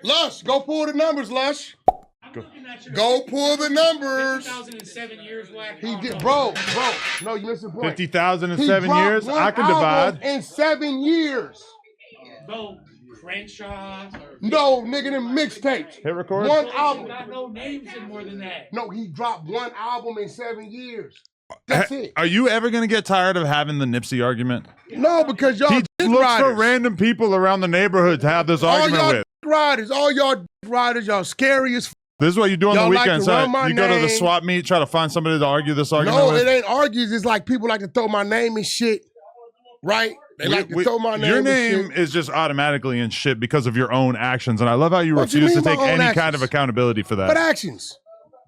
Lush, go pull the numbers, Lush. Go pull the numbers. 50,007 years, Wack. He did, bro. No, you missed the point. 50,000 in 7 years. I can divide. In 7 years. No Crenshaw. No, nigga, them mixtapes. Hit record. One album. Got no names in more than that. No, he dropped one album in 7 years. That's it. Are you ever gonna get tired of having the Nipsey argument? No, because y'all looks for random people around the neighborhood to have this argument with. All y'all riders, y'all scary as. This is what you do on the weekends. Like you go to the swap meet, try to find somebody to argue this argument with. No, it ain't argues. It's like people like to throw my name and shit, right? They like to throw my name. Your name is just automatically in shit because of your own actions, and I love how you refuse to take any kind of accountability for that. What actions?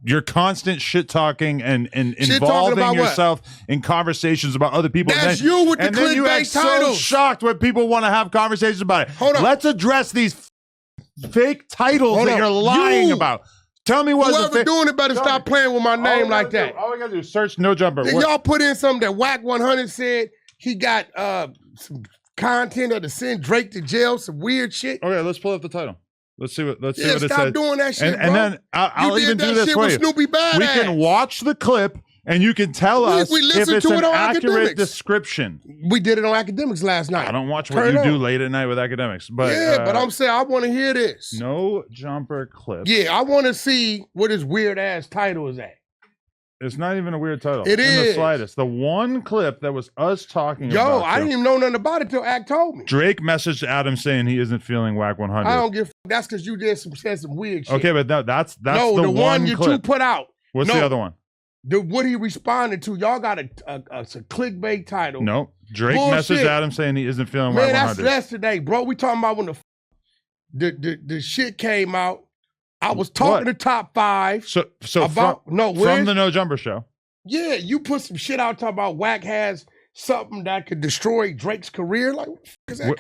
Your constant shit talking and involving yourself in conversations about other people. That's you with the clickbait titles. So shocked when people want to have conversations about it. Hold on. Let's address these fake titles that you're lying about. Tell me what. Whoever doing it better stop playing with my name like that. All we gotta do is search No Jumper. Y'all put in something that Wack 100 said. He got some content of to send Drake to jail, some weird shit. Okay, let's pull up the title. Let's see what it says. Stop doing that shit, and then I'll even do this for you. Snoopy Badass. We can watch the clip and you can tell us if it's an accurate description. We did it on Academics last night. I don't watch what you do late at night with Academics. But yeah, but I'm saying I want to hear this. No Jumper clip. Yeah, I want to see what his weird ass title is at. It's not even a weird title. It is. In the slightest. The one clip that was us talking about. Yo, I didn't even know nothing about it till Act told me. Drake messaged Adam saying he isn't feeling Wack 100. I don't give. That's because you said some weird shit. Okay, but that's the one you clip. put out. What's the other one? What he responded to. Y'all got a clickbait title. No. Drake messaged Adam saying he isn't feeling Wack 100. Man, that's yesterday, bro. We talking about when the shit came out. I was talking to Top 5. So from the No Jumper show. Yeah, you put some shit out talking about Wack has something that could destroy Drake's career. Like,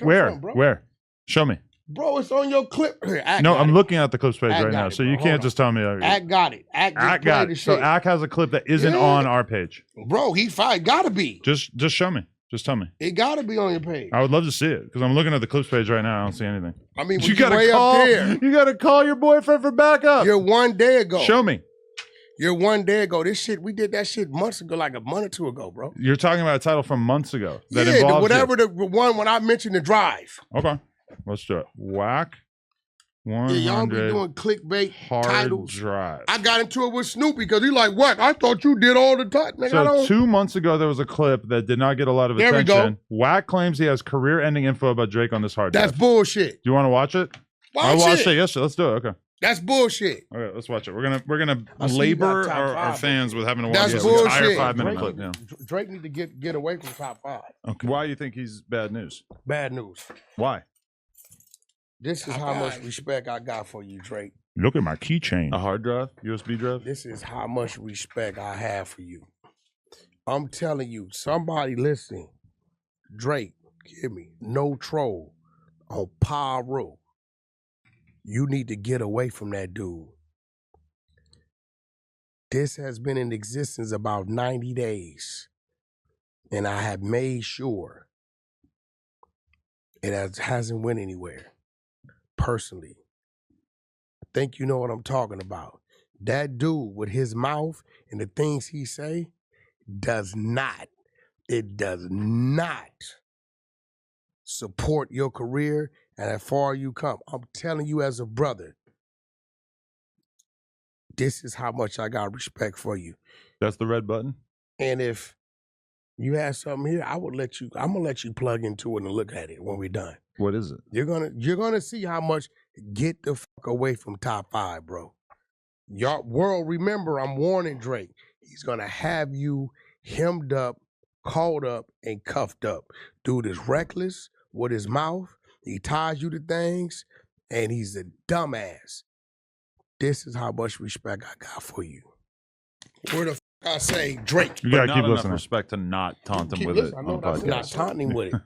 where? From, bro? Where? Show me. Bro, it's on your clip. I'm looking at the clips page right now, so you can't just tell me. Ack got it. Ack got it. So Ack has a clip that isn't on our page. Bro, he fine. Gotta be. Just show me. Just tell me. It gotta be on your page. I would love to see it because I'm looking at the clips page right now. I don't see anything. I mean, you gotta call. You gotta call your boyfriend for backup. You're 1 day ago. Show me. You're 1 day ago. This shit, we did that shit months ago, like a month or two ago, bro. You're talking about a title from months ago that involves whatever the one when I mentioned the drive. Okay, let's do it. Wack 100. Yeah, y'all be doing clickbait titles. Drive. I got into it with Snoopy because he's like, "Wack, I thought you did all the time." So 2 months ago, there was a clip that did not get a lot of attention. There we go. Wack claims he has career-ending info about Drake on this hard drive. That's bullshit. Do you want to watch it? I watched it yesterday. Let's do it. Okay. That's bullshit. Okay, let's watch it. We're gonna labor our fans with having to watch this bullshit. entire 5-minute clip. Yeah. Drake need to get away from top 5. Okay. Why do you think he's bad news? Bad news. Why? This is how much respect I got for you, Drake. Look at my keychain. A hard drive? USB drive? This is how much respect I have for you. I'm telling you, somebody listening, Drake, hear me, no troll on Pyro. You need to get away from that dude. This has been in existence about 90 days. And I have made sure it hasn't went anywhere. Personally. I think you know what I'm talking about. That dude with his mouth and the things he say does not support your career and how far you come. I'm telling you as a brother, this is how much I got respect for you. That's the red button? And if you have something here, I'm gonna let you plug into it and look at it when we're done. What is it? You're gonna see how much. Get the fuck away from top 5, bro. Y'all world, remember, I'm warning Drake. He's gonna have you hemmed up, called up, and cuffed up. Dude is reckless with his mouth. He ties you to things, and he's a dumbass. This is how much respect I got for you. Where the fuck I say Drake? You gotta keep listening. Respect to not taunt him with it. I know I'm not taunting him with it.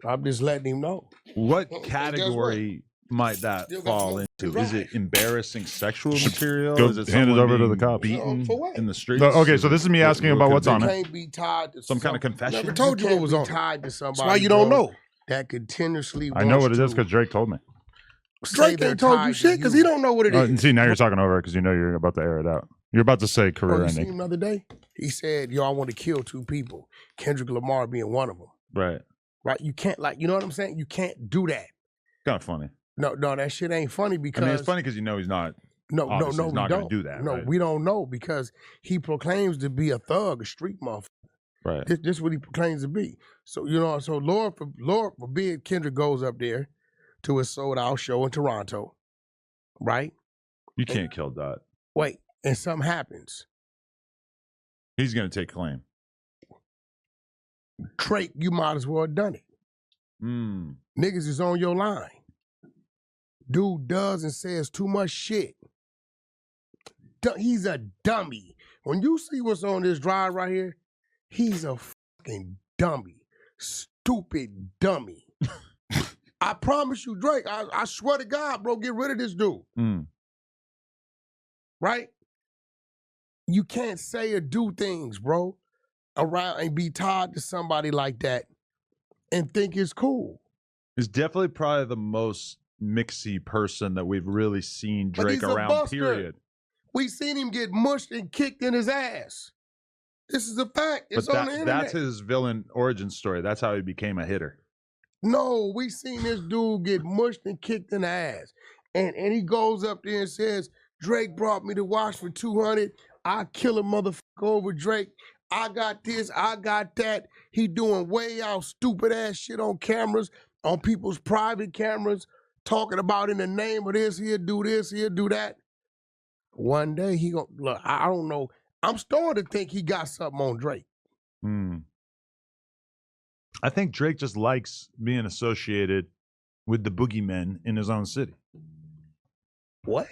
I'm just letting him know. What category might that fall into? Is it embarrassing sexual material? Is it hand it over to the cops? Beaten in the streets? No, okay, so this is me asking about what's on it. Can't be tied to some kind of confession. Never told you what was on. Tied to somebody. That's why you don't know. That continuously. I know what it is because Drake told me. Drake ain't told you shit because he don't know what it is. See, now you're talking over it because you know you're about to air it out. You're about to say career ending. You seen him the other day? He said, yo, I want to kill 2 people. Kendrick Lamar being one of them. Right. Right? You can't, like, you know what I'm saying? You can't do that. Kind of funny. No, that shit ain't funny because... I mean, it's funny because you know he's not... No, he's not going to do that. No, right? we don't know because he proclaims to be a thug, a street motherfucker. Right. This is what he proclaims to be. So, you know, so Lord forbid Kendrick goes up there to his sold-out show in Toronto, right? You can't kill that. Wait, and something happens. He's going to take claim. Drake, you might as well have done it. Niggas is on your line. Dude does and says too much shit. He's a dummy. When you see what's on this drive right here, he's a fucking dummy. Stupid dummy. I promise you, Drake, I swear to God, bro, get rid of this dude. Right? You can't say or do things, bro, around and be tied to somebody like that and think it's cool. He's definitely probably the most mixy person that we've really seen Drake around, period. We seen him get mushed and kicked in his ass. This is a fact. It's on the internet. That's his villain origin story. That's how he became a hitter. No, we seen this dude get mushed and kicked in the ass. And he goes up there and says, Drake brought me to watch for 200. I kill a motherfucker over Drake. I got this, I got that. He doing way out stupid ass shit on cameras, on people's private cameras, talking about in the name of this, he'll do that. One day he gonna, look, I don't know. I'm starting to think he got something on Drake. I think Drake just likes being associated with the boogeymen in his own city. What?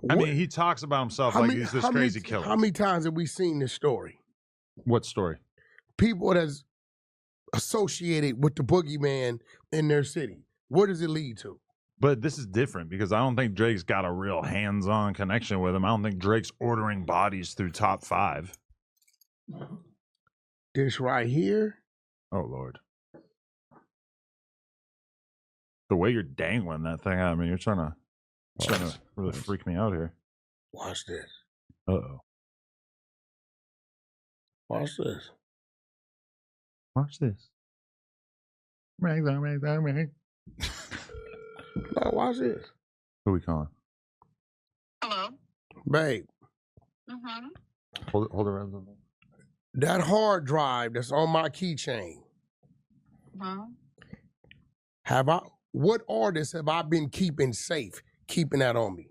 I mean, he talks about himself like he's this crazy killer. How many times have we seen this story? What story? People that's associated with the boogeyman in their city. What does it lead to? But this is different because I don't think Drake's got a real hands-on connection with him. I don't think Drake's ordering bodies through top 5. This right here. Oh, Lord. The way you're dangling that thing out, I mean, you're trying to really freak me out here. Watch this. Uh-oh. Watch this. Watch this. No, watch this. Who are we calling? Hello? Babe. Hold it around. That hard drive that's on my keychain. What artists have I been keeping safe, keeping that on me?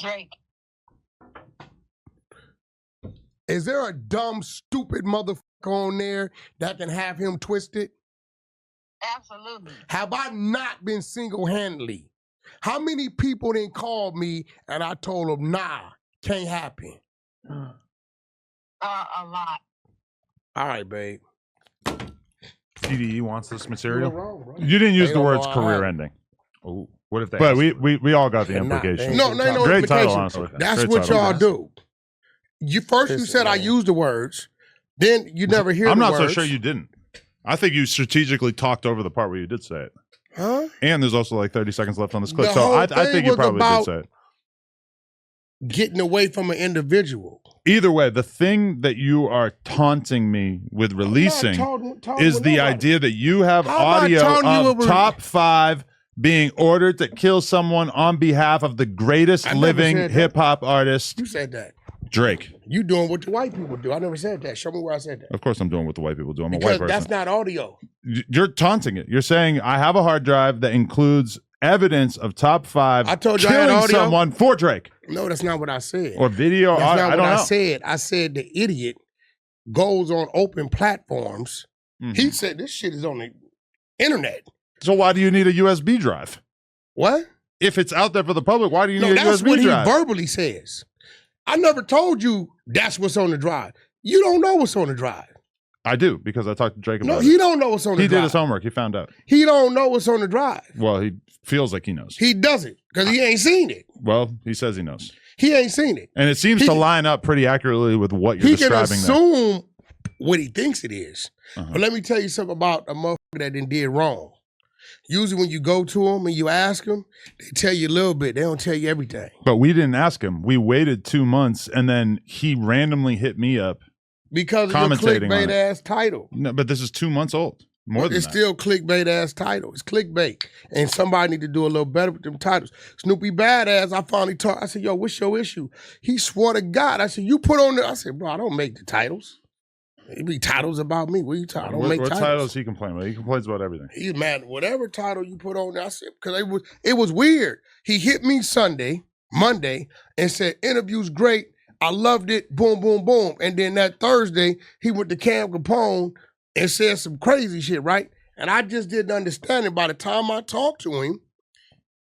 Drake. Is there a dumb, stupid motherfucker on there that can have him twisted? Absolutely. Have I not been single-handedly? How many people didn't call me and I told them, nah, can't happen? A lot. All right, babe. CDE wants this material? Wrong, you didn't use the words career ending. Oh, what if they? But we all got the implication. No great implication. title, honestly. That's great what title. y'all do. You said I used the words, then you never hear I'm the not words. so sure you didn't. I think you strategically talked over the part where you did say it. Huh? And there's also like 30 seconds left on this clip. So I think you probably did say it. Getting away from an individual. Either way, the thing that you are taunting me with releasing is the idea that you have audio of top 5 being ordered to kill someone on behalf of the greatest living hip-hop artist. You said that. Drake. You doing what the white people do. I never said that. Show me where I said that. Of course I'm doing what the white people do. I'm a white person. That's not audio. You're taunting it. You're saying I have a hard drive that includes evidence of top 5 I told you killing I had audio. someone for Drake. No, that's not what I said. Or video. That's not I don't what know. I said. I said the idiot goes on open platforms. He said this shit is on the internet. So why do you need a USB drive? What? If it's out there for the public, why do you need a USB drive? That's what he verbally says. I never told you that's what's on the drive. You don't know what's on the drive. I do, because I talked to Drake about it. No, he don't know what's on the drive. He did his homework. He found out. He don't know what's on the drive. Well, he feels like he knows. He doesn't, because he ain't seen it. Well, he says he knows. He ain't seen it. And it seems to line up pretty accurately with what you're describing there. He can assume what he thinks it is. But let me tell you something about a motherfucker that did wrong. Usually when you go to them and you ask them, they tell you a little bit. They don't tell you everything. But we didn't ask him. We waited 2 months, and then he randomly hit me up. Because of your clickbait-ass title. No, but this is 2 months old. More than it's that. still clickbait-ass title. It's clickbait. And somebody need to do a little better with them titles. Snoopy Badass, I finally talked. I said, yo, what's your issue? He swore to God. I said, you put on the... I said, bro, I don't make the titles. It be titles about me. What are you talking about? I don't make titles. What titles he complain about? He complains about everything. He's mad at whatever title you put on there. I said, because it was weird. He hit me Monday, and said, interview's great. I loved it. Boom, boom, boom. And then that Thursday, he went to Cam Capone and said some crazy shit, right? And I just didn't understand it. By the time I talked to him,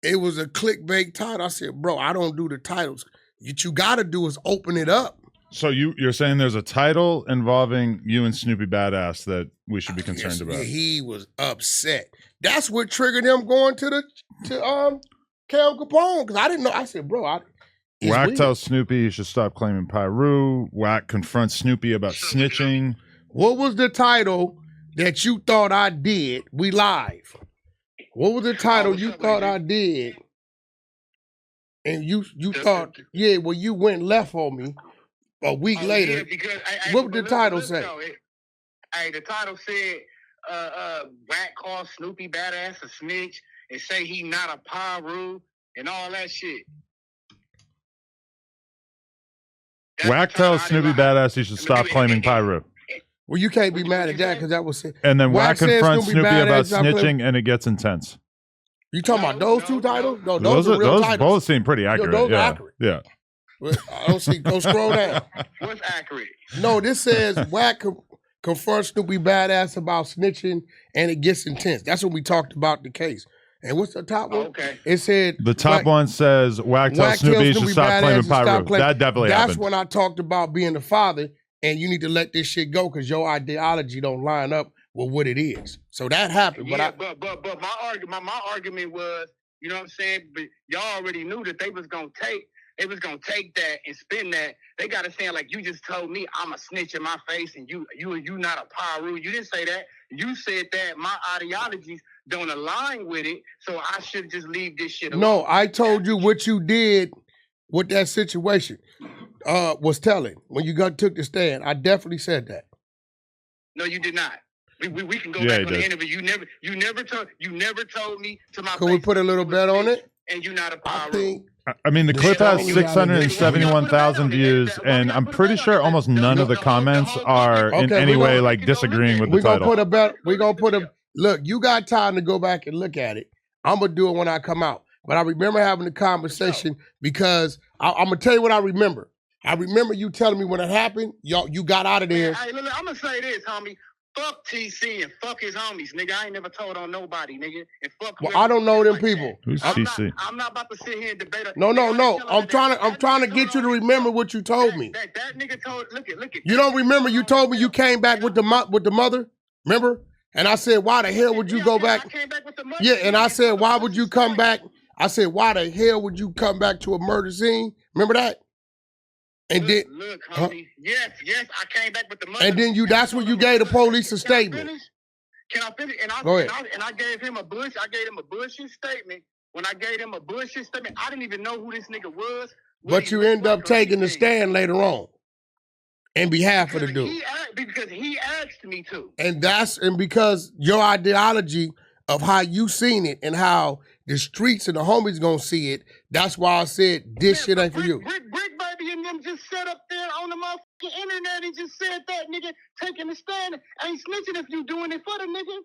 it was a clickbait title. I said, bro, I don't do the titles. What you got to do is open it up. So you're saying there's a title involving you and Snoopy Badass that we should be concerned about? Yeah, he was upset. That's what triggered him going to Cam Capone, because I didn't know. I said, bro, Wack tells Snoopy he should stop claiming Pyru. Wack confronts Snoopy about snitching. What was the title that you thought I did? We live. What was the title you thought I did? And you thought, yeah, well, you went left on me a week later. Yeah, because what did the title say? The title said, Wack called Snoopy Badass a snitch and say he not a Pyru and all that shit. Wack tells Snoopy Badass he should stop claiming Pyru. Well, you can't be mad at that because that was... And then Wack confronts Snoopy about snitching, and it gets intense. You talking about those two titles? No, those are real titles. Both seem pretty accurate. Those are accurate. Yeah. I don't see... Go scroll down. What's accurate? No, this says Wack confronts Snoopy Badass about snitching, and it gets intense. That's when we talked about the case. And what's the top one? Okay. It said... The top one says Wack tells Snoopy he should stop claiming Pyru. That definitely happened. That's when I talked about being the father, and you need to let this shit go because your ideology don't line up with what it is. So that happened. Yeah, but my argument was, you know what I'm saying? But y'all already knew that they was gonna take that and spin that. They gotta say like, you just told me I'm a snitch in my face and you not a Pyru. You didn't say that. You said that my ideologies don't align with it, so I should just leave this shit alone. No, I told you what you did with that situation was telling. When you took the stand, I definitely said that. No, you did not. We can go back on the interview. You never told me to my face. Could we put a little bet on it? And you not a Pyru. I mean, the clip has 671,000 views, and I'm pretty sure almost none of the comments are in any way like disagreeing with the title. We're gonna put a look. You got time to go back and look at it. I'm gonna do it when I come out. But I remember having the conversation because I'm gonna tell you what I remember. I remember you telling me when it happened, you got out of there. Hey, look, I'm gonna say this, homie. Fuck TC and fuck his homies, nigga. I ain't never told on nobody, nigga. And fuck. Well, I don't know them people. Who's TC? I'm not about to sit here and debate. No. I'm trying to get you to remember what you told me. That nigga told. Look at. You don't remember? You told me you came back with the mother. Remember? And I said, why the hell would you go back? I came back with the mother. Yeah, and I said, why would you come back? I said, why the hell would you come back to a murder scene? Remember that? And look, homie. Yes, I came back with the mother. And then that's when you gave the police a statement. Can I finish? Go ahead. And I gave him a bullshit statement. When I gave him a bullshit statement, I didn't even know who this nigga was. But you end up taking the stand later on in behalf of the dude. Because he asked me to. And because your ideology of how you seen it and how the streets and the homies gonna see it, that's why I said this shit ain't for you. Brick Baby and them just sat up there on the motherfucking internet and just said that nigga taking the stand ain't snitching if you doing it for the nigga.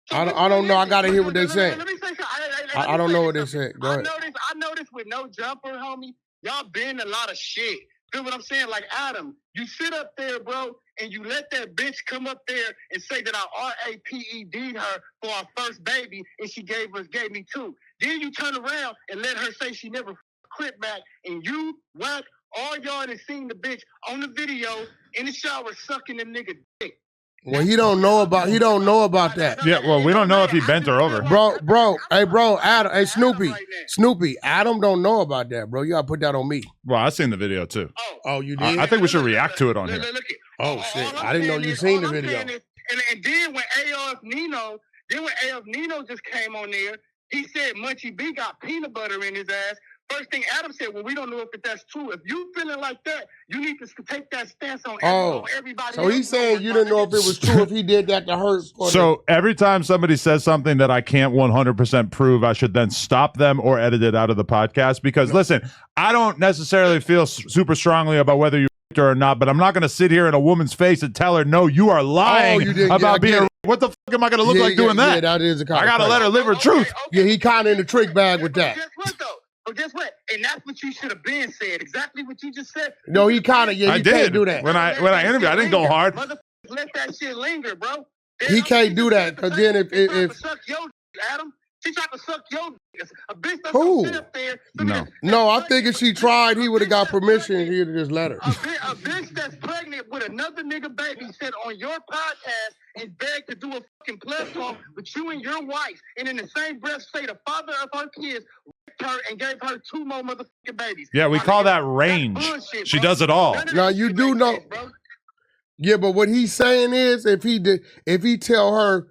So I don't know. I gotta hear what they saying. Let me say something. I don't know what they said. Go ahead. I know this with no jumper, homie. Y'all been a lot of shit. Feel what I'm saying? Like Adam, you sit up there, bro, and you let that bitch come up there and say that I RAPED'd her for our first baby, and she gave me 2. Then you turn around and let her say she never quit back, and you, Wack, all y'all that seen the bitch on the video in the shower sucking the nigga dick. Well, he don't know about that. Yeah, well, we don't know if he bent her over. Bro, Adam, hey, Snoopy, Adam don't know about that, bro. You gotta put that on me. Well, I seen the video too. Oh, you did? I think we should react to it on here. Oh, shit. I didn't know you seen the video. And then when ARF Nino, Then when AF Nino just came on there, he said Munchie B got peanut butter in his ass. First thing Adam said, well, we don't know if that's true. If you feeling like that, you need to take that stance on everybody. So he's saying you didn't know if it was true if he did that to her. So every time somebody says something that I can't 100% prove, I should then stop them or edit it out of the podcast. Because listen, I don't necessarily feel super strongly about whether you her or not, but I'm not going to sit here in a woman's face and tell her, no, you are lying about being. What the fuck am I going to look like doing that? Yeah, that is a kind I got to let her live her truth. Yeah, he kind of in the trick bag with that. Guess what, though? But guess what? And that's what you should have been said. Exactly what you just said. No, he kind of, I did. Can't do that. When I interviewed, I didn't go hard. Motherfuckers, let that shit linger, bro. He can't do that, because then if suck your Adam, she tried to suck your a bitch that's who? Sit up there. No, I think if she tried, he would have got permission. He'd have just let her. A bitch that's pregnant with another nigga baby said on your podcast and begged to do a fucking platform with you and your wife, and in the same breath say the father of her kids raped her and gave her 2 more motherfucking babies. Yeah, we call that range. Bullshit, she does it all. Now you do know. Yeah, but what he's saying is, if he tell her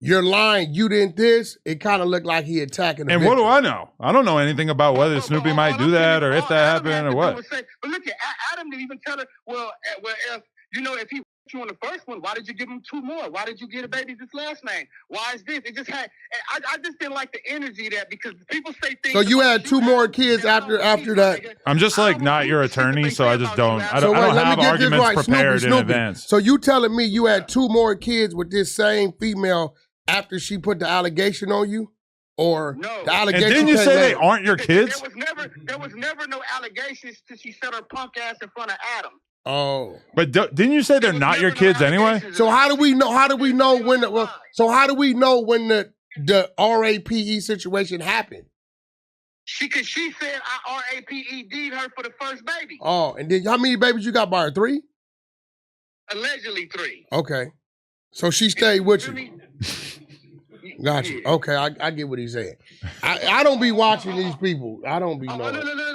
you're lying, you didn't this, it kind of looked like he attacking the And victim. what do I know? I don't know anything about whether Snoopy might do that or if that happened or what. But look at Adam didn't even tell her, well, if he you on the first one, why did you give him 2 more? Why did you get a baby this last name? Why is this? It just had, I just didn't like the energy that, because people say things. So you had 2 more kids after that. I'm just like not your attorney, so I just don't. I don't have arguments prepared in advance. So you telling me you had 2 more kids with this same female after she put the allegation on you? Or no. The allegation? And didn't you say they aren't your kids? There was never no allegations till she set her punk ass in front of Adam. Oh, but didn't you say they're not your kids anyway? So how do we know? How do we know when? So how do we know when the RAPE situation happened? She said I RAPED'd her for the first baby. Oh, and then how many babies you got by her? 3? Allegedly 3. Okay, so she stayed with you. Got you. Okay, I get what he's saying. I don't be watching these people. I don't be knowing.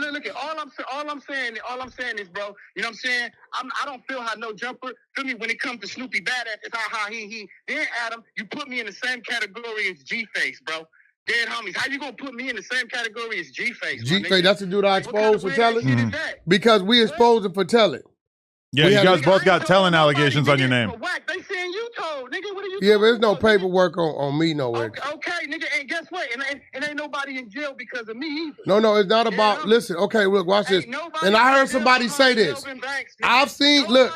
Look, all I'm saying is, bro, you know what I'm saying? I don't feel how no jumper, feel me, when it comes to Snoopy badass, it's how he. Then Adam, you put me in the same category as G-Face, bro. Dead homies. How you gonna put me in the same category as G-Face? G-Face, that's the dude I exposed for telling? Because we exposed him for telling. Yeah, you guys both got telling allegations on your name. Wack, they saying you told, nigga. What are you? Yeah, but there's no paperwork on me nowhere. Okay, nigga, and guess what? And ain't nobody in jail because of me either. No, it's not about. Listen, okay, look, watch this. And I heard somebody say this. I've seen. Look,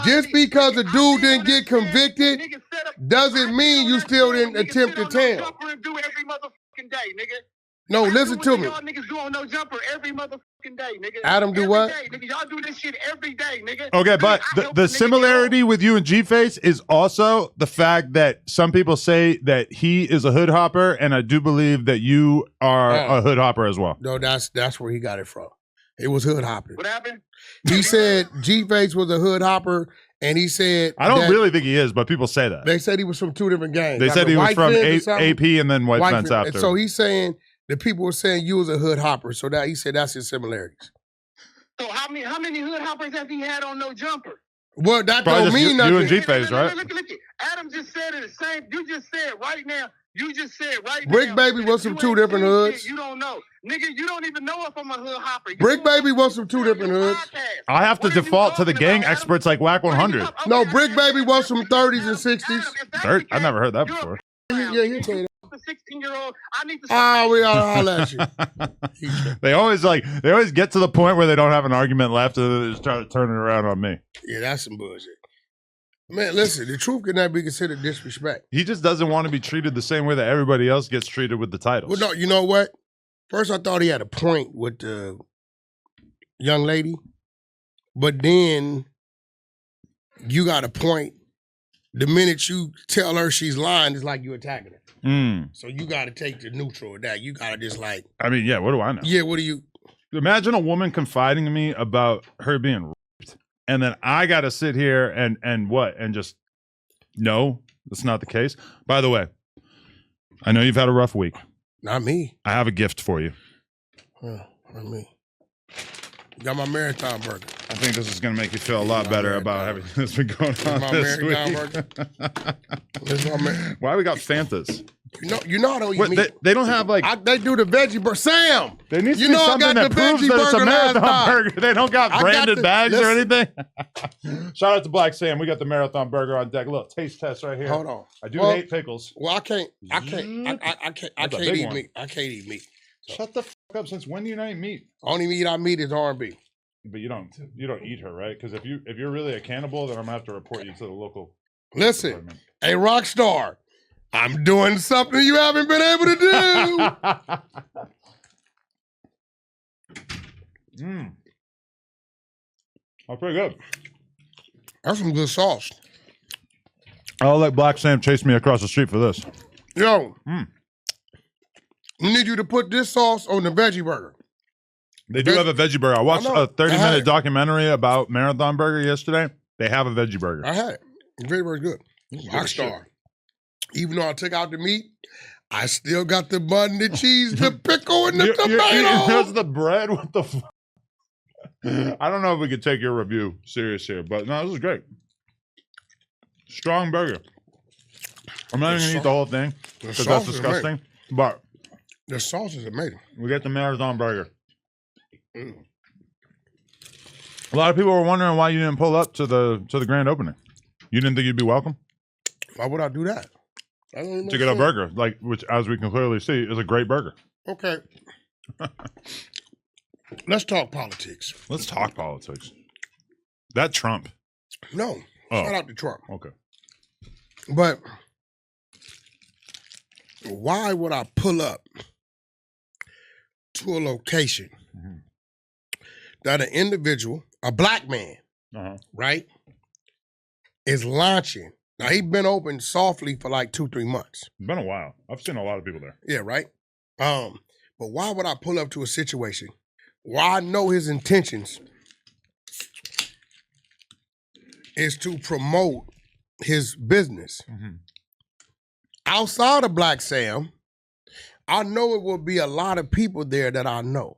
just because a dude didn't get convicted doesn't mean you still didn't attempt to tell. No, listen to me. Y'all niggas do on no jumper every motherfucking day, nigga. Adam do what? Nigga, y'all do this shit every day, nigga. Okay, but the similarity with you and G-Face is also the fact that some people say that he is a hood hopper, and I do believe that you are a hood hopper as well. No, that's where he got it from. It was hood hopping. What happened? He said G-Face was a hood hopper, and he said I don't really think he is, but people say that. They said he was from 2 different gangs. They said he was from AP and then White Fence after. So he's saying the people were saying you was a hood hopper, so that he said that's his similarities. So how many hood hoppers has he had on no jumper? Well, that don't mean nothing. You and G-Face, right? Look. Adam just said it the same. You just said right now. Brick Baby was from 2 different hoods. You don't know. Nigga, you don't even know if I'm a hood hopper. Brick Baby was from 2 different hoods. I have to default to the gang experts like Wack 100. No, Brick Baby was from 30s and 60s. I never heard that before. Yeah, he'll tell you that. The 16-year-old, I need to. We gotta holler at you. They always get to the point where they don't have an argument left, and they just try to turn it around on me. Yeah, that's some bullshit. Man, listen, the truth cannot be considered disrespect. He just doesn't want to be treated the same way that everybody else gets treated with the titles. Well, no, you know what? First, I thought he had a point with the young lady, but then you got a point. The minute you tell her she's lying, it's like you attacking her. So you got to take the neutral of that. You got to just like. I mean, yeah, what do I know? Yeah, what do you. Imagine a woman confiding in me about her being raped, and then I got to sit here and just, no, that's not the case. By the way, I know you've had a rough week. Not me. I have a gift for you. Not me. You got my marathon burger. I think this is going to make you feel a lot better about everything that's been going on this week. Why we got Fantas? You know I don't eat meat. They don't have like... they do the veggie burger. Sam! There needs to be something that proves that it's a marathon burger. They don't got branded bags or anything. Shout out to Black Sam. We got the marathon burger on deck. A little taste test right here. Hold on. I do hate pickles. Well, I can't eat meat. I can't eat meat. So. Shut the fuck up. Since when do you not eat meat? Only meat I eat is R&B. But you don't eat her, right? Because if you're really a cannibal, then I'm gonna have to report you to the local. Listen, a Rockstar. I'm doing something you haven't been able to do. That's pretty good. That's some good sauce. I'll let Black Sam chase me across the street for this. Yo, we need you to put this sauce on the veggie burger. They do have a veggie burger. I watched a 30-minute documentary about Marathon Burger yesterday. They have a veggie burger. I had it. The veggie burger's good. Rockstar. Even though I took out the meat, I still got the bun, the cheese, the pickle, and the tomato. Here's the bread. What the fuck? I don't know if we could take your review serious here, but no, this is great. Strong burger. I'm not even going to eat the whole thing because that's disgusting. But the sauce is amazing. We get the Marathon Burger. A lot of people were wondering why you didn't pull up to the grand opening. You didn't think you'd be welcome? Why would I do that? I don't to get a burger, which as we can clearly see is a great burger. Okay. Let's talk politics. Let's talk politics. That Trump. No. Shout out to Trump. Okay. But why would I pull up to a location that an individual, a black man, right, is launching? Now, he's been open softly for like 2-3 months. It's been a while. I've seen a lot of people there. Yeah, right? But why would I pull up to a situation where I know his intentions is to promote his business? Outside of Black Sam, I know it will be a lot of people there that I know,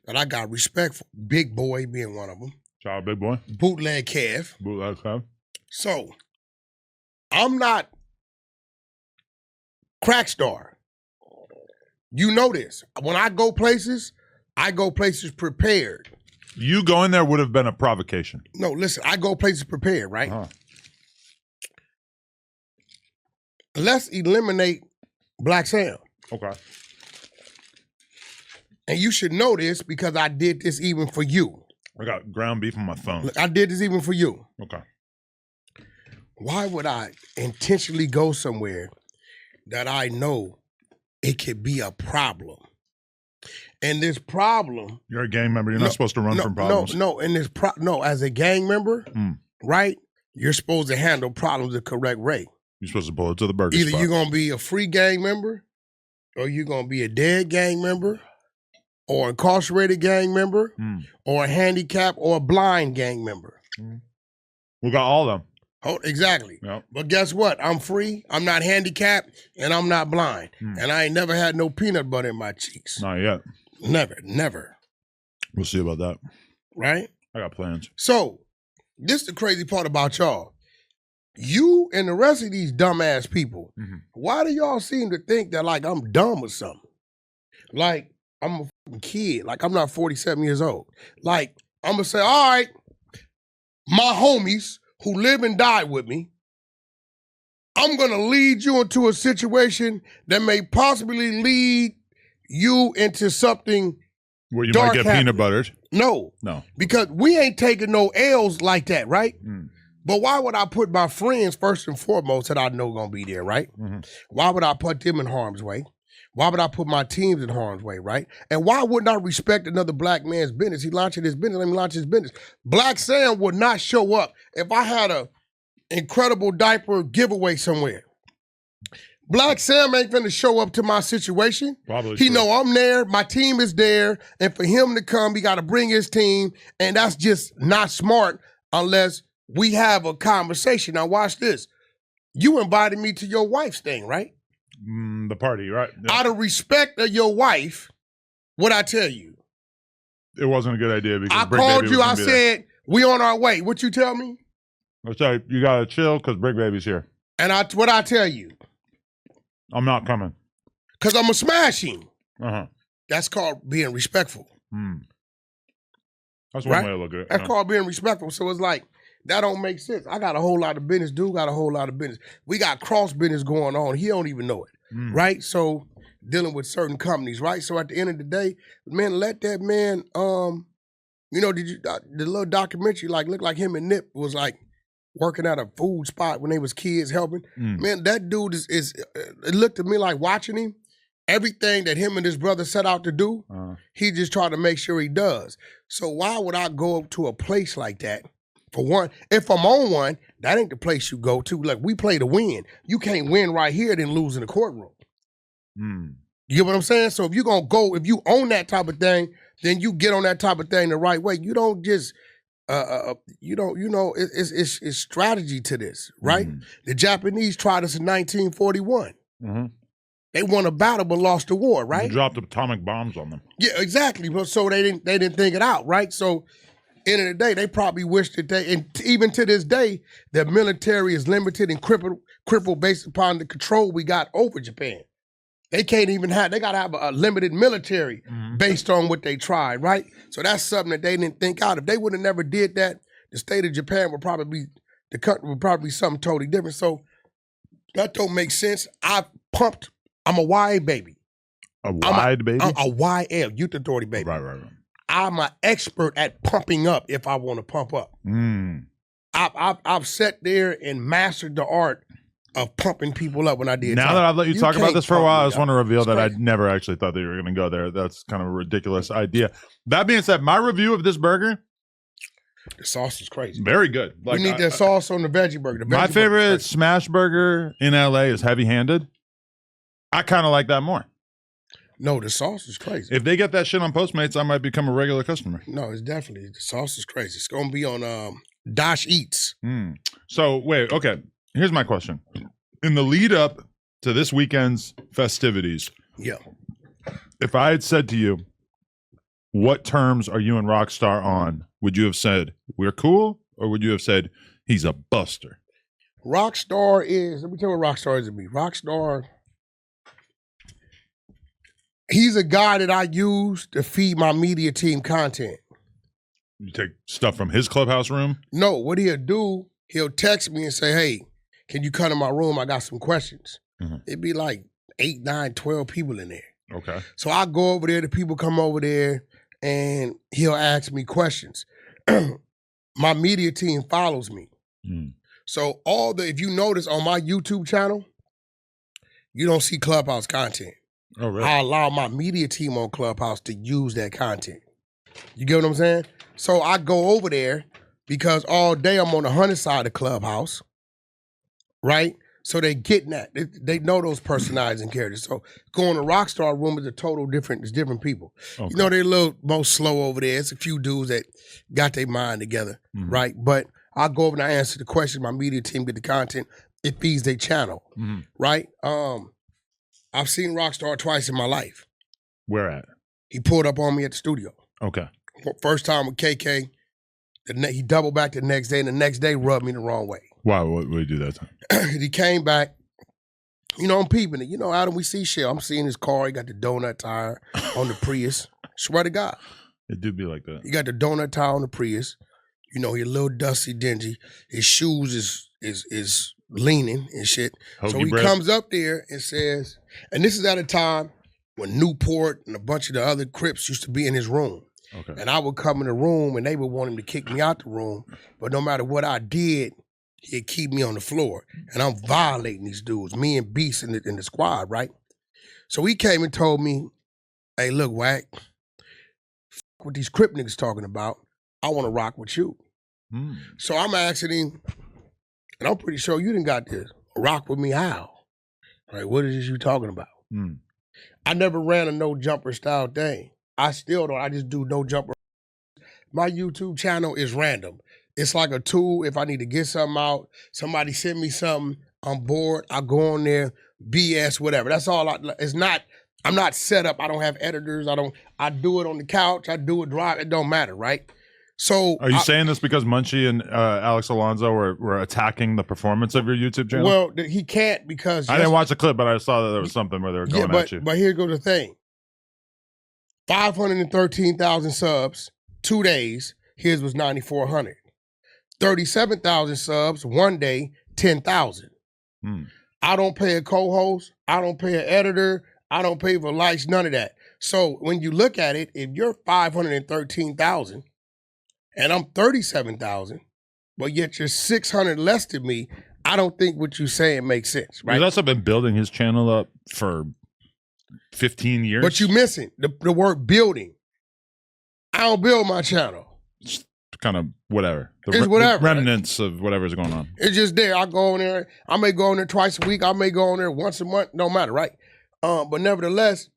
that I got respect for. Big Boy being one of them. Shout out, Big Boy. Bootleg Kev. Bootleg Kev. So, I'm not Crackstar. You know this. When I go places prepared. You going there would have been a provocation. No, listen, I go places prepared, right? Let's eliminate Black Sam. Okay. And you should know this because I did this even for you. I got ground beef on my phone. Look, I did this even for you. Okay. Why would I intentionally go somewhere that I know it could be a problem? And this problem... You're a gang member. You're not supposed to run from problems. As a gang member, right, you're supposed to handle problems the correct way. You're supposed to pull it to the burger Either spot. you're going to be a free gang member, or you're going to be a dead gang member, or incarcerated gang member, or a handicapped or a blind gang member. We got all of them. Oh, exactly. Yep. But guess what? I'm free, I'm not handicapped, and I'm not blind. And I ain't never had no peanut butter in my cheeks. Not yet. Never. We'll see about that. Right? I got plans. So, this is the crazy part about y'all. You and the rest of these dumbass people, why do y'all seem to think that like I'm dumb or something? Like I'm a fucking kid. Like I'm not 47 years old. Like I'm gonna say, all right, my homies who live and die with me, I'm gonna lead you into a situation that may possibly lead you into something where you might get peanut buttered. No. Because we ain't taking no L's like that, right? But why would I put my friends first and foremost that I know gonna be there, right? Why would I put them in harm's way? Why would I put my teams in harm's way, right? And why wouldn't I respect another black man's business? He launching his business, let me launch his business. Black Sam would not show up if I had a incredible diaper giveaway somewhere. Black Sam ain't finna show up to my situation. Probably he know I'm there, my team is there, and for him to come, he gotta bring his team, and that's just not smart unless we have a conversation. Now watch this. You invited me to your wife's thing, right? The party, right? Yeah. Out of respect of your wife, what'd I tell you? It wasn't a good idea because I called you, I said, We on our way. What you tell me? I say you gotta chill because Brick Baby's here. And what I tell you? I'm not coming. Because I'm going to smash him. Uh-huh. That's called being respectful. That's one way to look at it. That's called being respectful. So it's like, that don't make sense. I got a whole lot of business. Dude got a whole lot of business. We got cross business going on. He don't even know it, right? So dealing with certain companies, right? So at the end of the day, man, let that man, you know, the little documentary, like, looked like him and Nip was like working at a food spot when they was kids helping. Man, that dude is it looked to me like watching him, everything that him and his brother set out to do, he just tried to make sure he does. So why would I go up to a place like that? For one, if I'm on one, that ain't the place you go to. Like, we play to win. You can't win right here, then lose in the courtroom. You get what I'm saying? So if you're gonna go, if you own that type of thing, then you get on that type of thing the right way. You don't just it's strategy to this, right? The Japanese tried us in 1941. They won a battle but lost the war, right? You dropped atomic bombs on them. Yeah, exactly. But so they didn't think it out, right? So end of the day, they probably wish that and even to this day, the military is limited and crippled based upon the control we got over Japan. They can't even they got to have a limited military based on what they tried, right? So that's something that they didn't think out. If they would have never did that, the state of Japan would probably the country would probably be something totally different. So that don't make sense. I'm a YA baby. A wide baby? I'm a YL, Youth Authority baby. Right. I'm an expert at pumping up if I want to pump up. I've sat there and mastered the art of pumping people up when I did. Now that I've let you talk about this for a while, I just want to reveal that I never actually thought that you were going to go there. That's kind of a ridiculous idea. That being said, my review of this burger, the sauce is crazy. Very good. Like, we need that sauce on the veggie burger. My favorite smash burger in LA is Heavy Handed. I kind of like that more. No, the sauce is crazy. If they get that shit on Postmates, I might become a regular customer. No, it's definitely, the sauce is crazy. It's going to be on Dash Eats. So, wait, okay. Here's my question. In the lead up to this weekend's festivities, if I had said to you, what terms are you and Rockstar on? Would you have said, we're cool? Or would you have said, he's a buster? Rockstar is, let me tell you what Rockstar is to me. Rockstar, he's a guy that I use to feed my media team content. You take stuff from his clubhouse room? No, what he'll do, he'll text me and say, hey, can you come to my room? I got some questions. It'd be like 8, 9, 12 people in there. Okay. So I go over there, the people come over there, and he'll ask me questions. My media team follows me. So if you notice on my YouTube channel, you don't see Clubhouse content. Oh, really? I allow my media team on Clubhouse to use that content. You get what I'm saying? So I go over there because all day I'm on the Hunter side of Clubhouse, right? So they getting that. They know those personalities and characters. So going to Rockstar room is it's different people. Okay. You know, they're a little more slow over there. It's a few dudes that got their mind together, right? But I go over and I answer the questions. My media team get the content. It feeds their channel, right? I've seen Rockstar twice in my life. Where at? He pulled up on me at the studio. Okay. First time with KK. He doubled back the next day, and the next day rubbed me the wrong way. Why? What would he do that time? He came back. You know, I'm peeping it. You know, Adam, we see shit. I'm seeing his car. He got the donut tire on the Prius. Swear to God. It do be like that. He got the donut tire on the Prius. You know, he a little dusty, dingy. His shoes is leaning and shit. Hoagie so he bread. comes up there and says, and this is at a time when Newport and a bunch of the other Crips used to be in his room. Okay. And I would come in the room and they would want him to kick me out the room. But no matter what I did, he'd keep me on the floor. And I'm violating these dudes, me and Beast in the squad, right? So he came and told me, hey, look, Wack, what these Crip niggas talking about, I want to rock with you. So I'm asking him, and I'm pretty sure you didn't got this. Rock with me how? Like, what is this you talking about? I never ran a no jumper style thing. I still don't. I just do no jumper. My YouTube channel is random. It's like a tool. If I need to get something out, somebody send me something, I'm bored, I go on there, BS, whatever. That's all. I'm not set up. I don't have editors. I do it on the couch. I do it drive. It don't matter, right? So are you saying this because Munchie and Alex Alonso were attacking the performance of your YouTube channel? Well, he can't because I didn't watch the clip, but I saw that there was something where they were going at you. But here goes the thing: 513,000 subs, 2 days. His was 9,400. 37,000 subs, 1 day, 10,000. I don't pay a co-host. I don't pay an editor. I don't pay for likes. None of that. So when you look at it, if you're 513,000. And I'm 37,000, but yet you're 600 less than me, I don't think what you're saying makes sense, right? He's also been building his channel up for 15 years. But you're missing the word building. I don't build my channel. It's kind of whatever. It's whatever. The remnants of whatever's going on. It's just there. I go on there. I may go on there twice a week. I may go on there once a month. Don't matter, right? But nevertheless,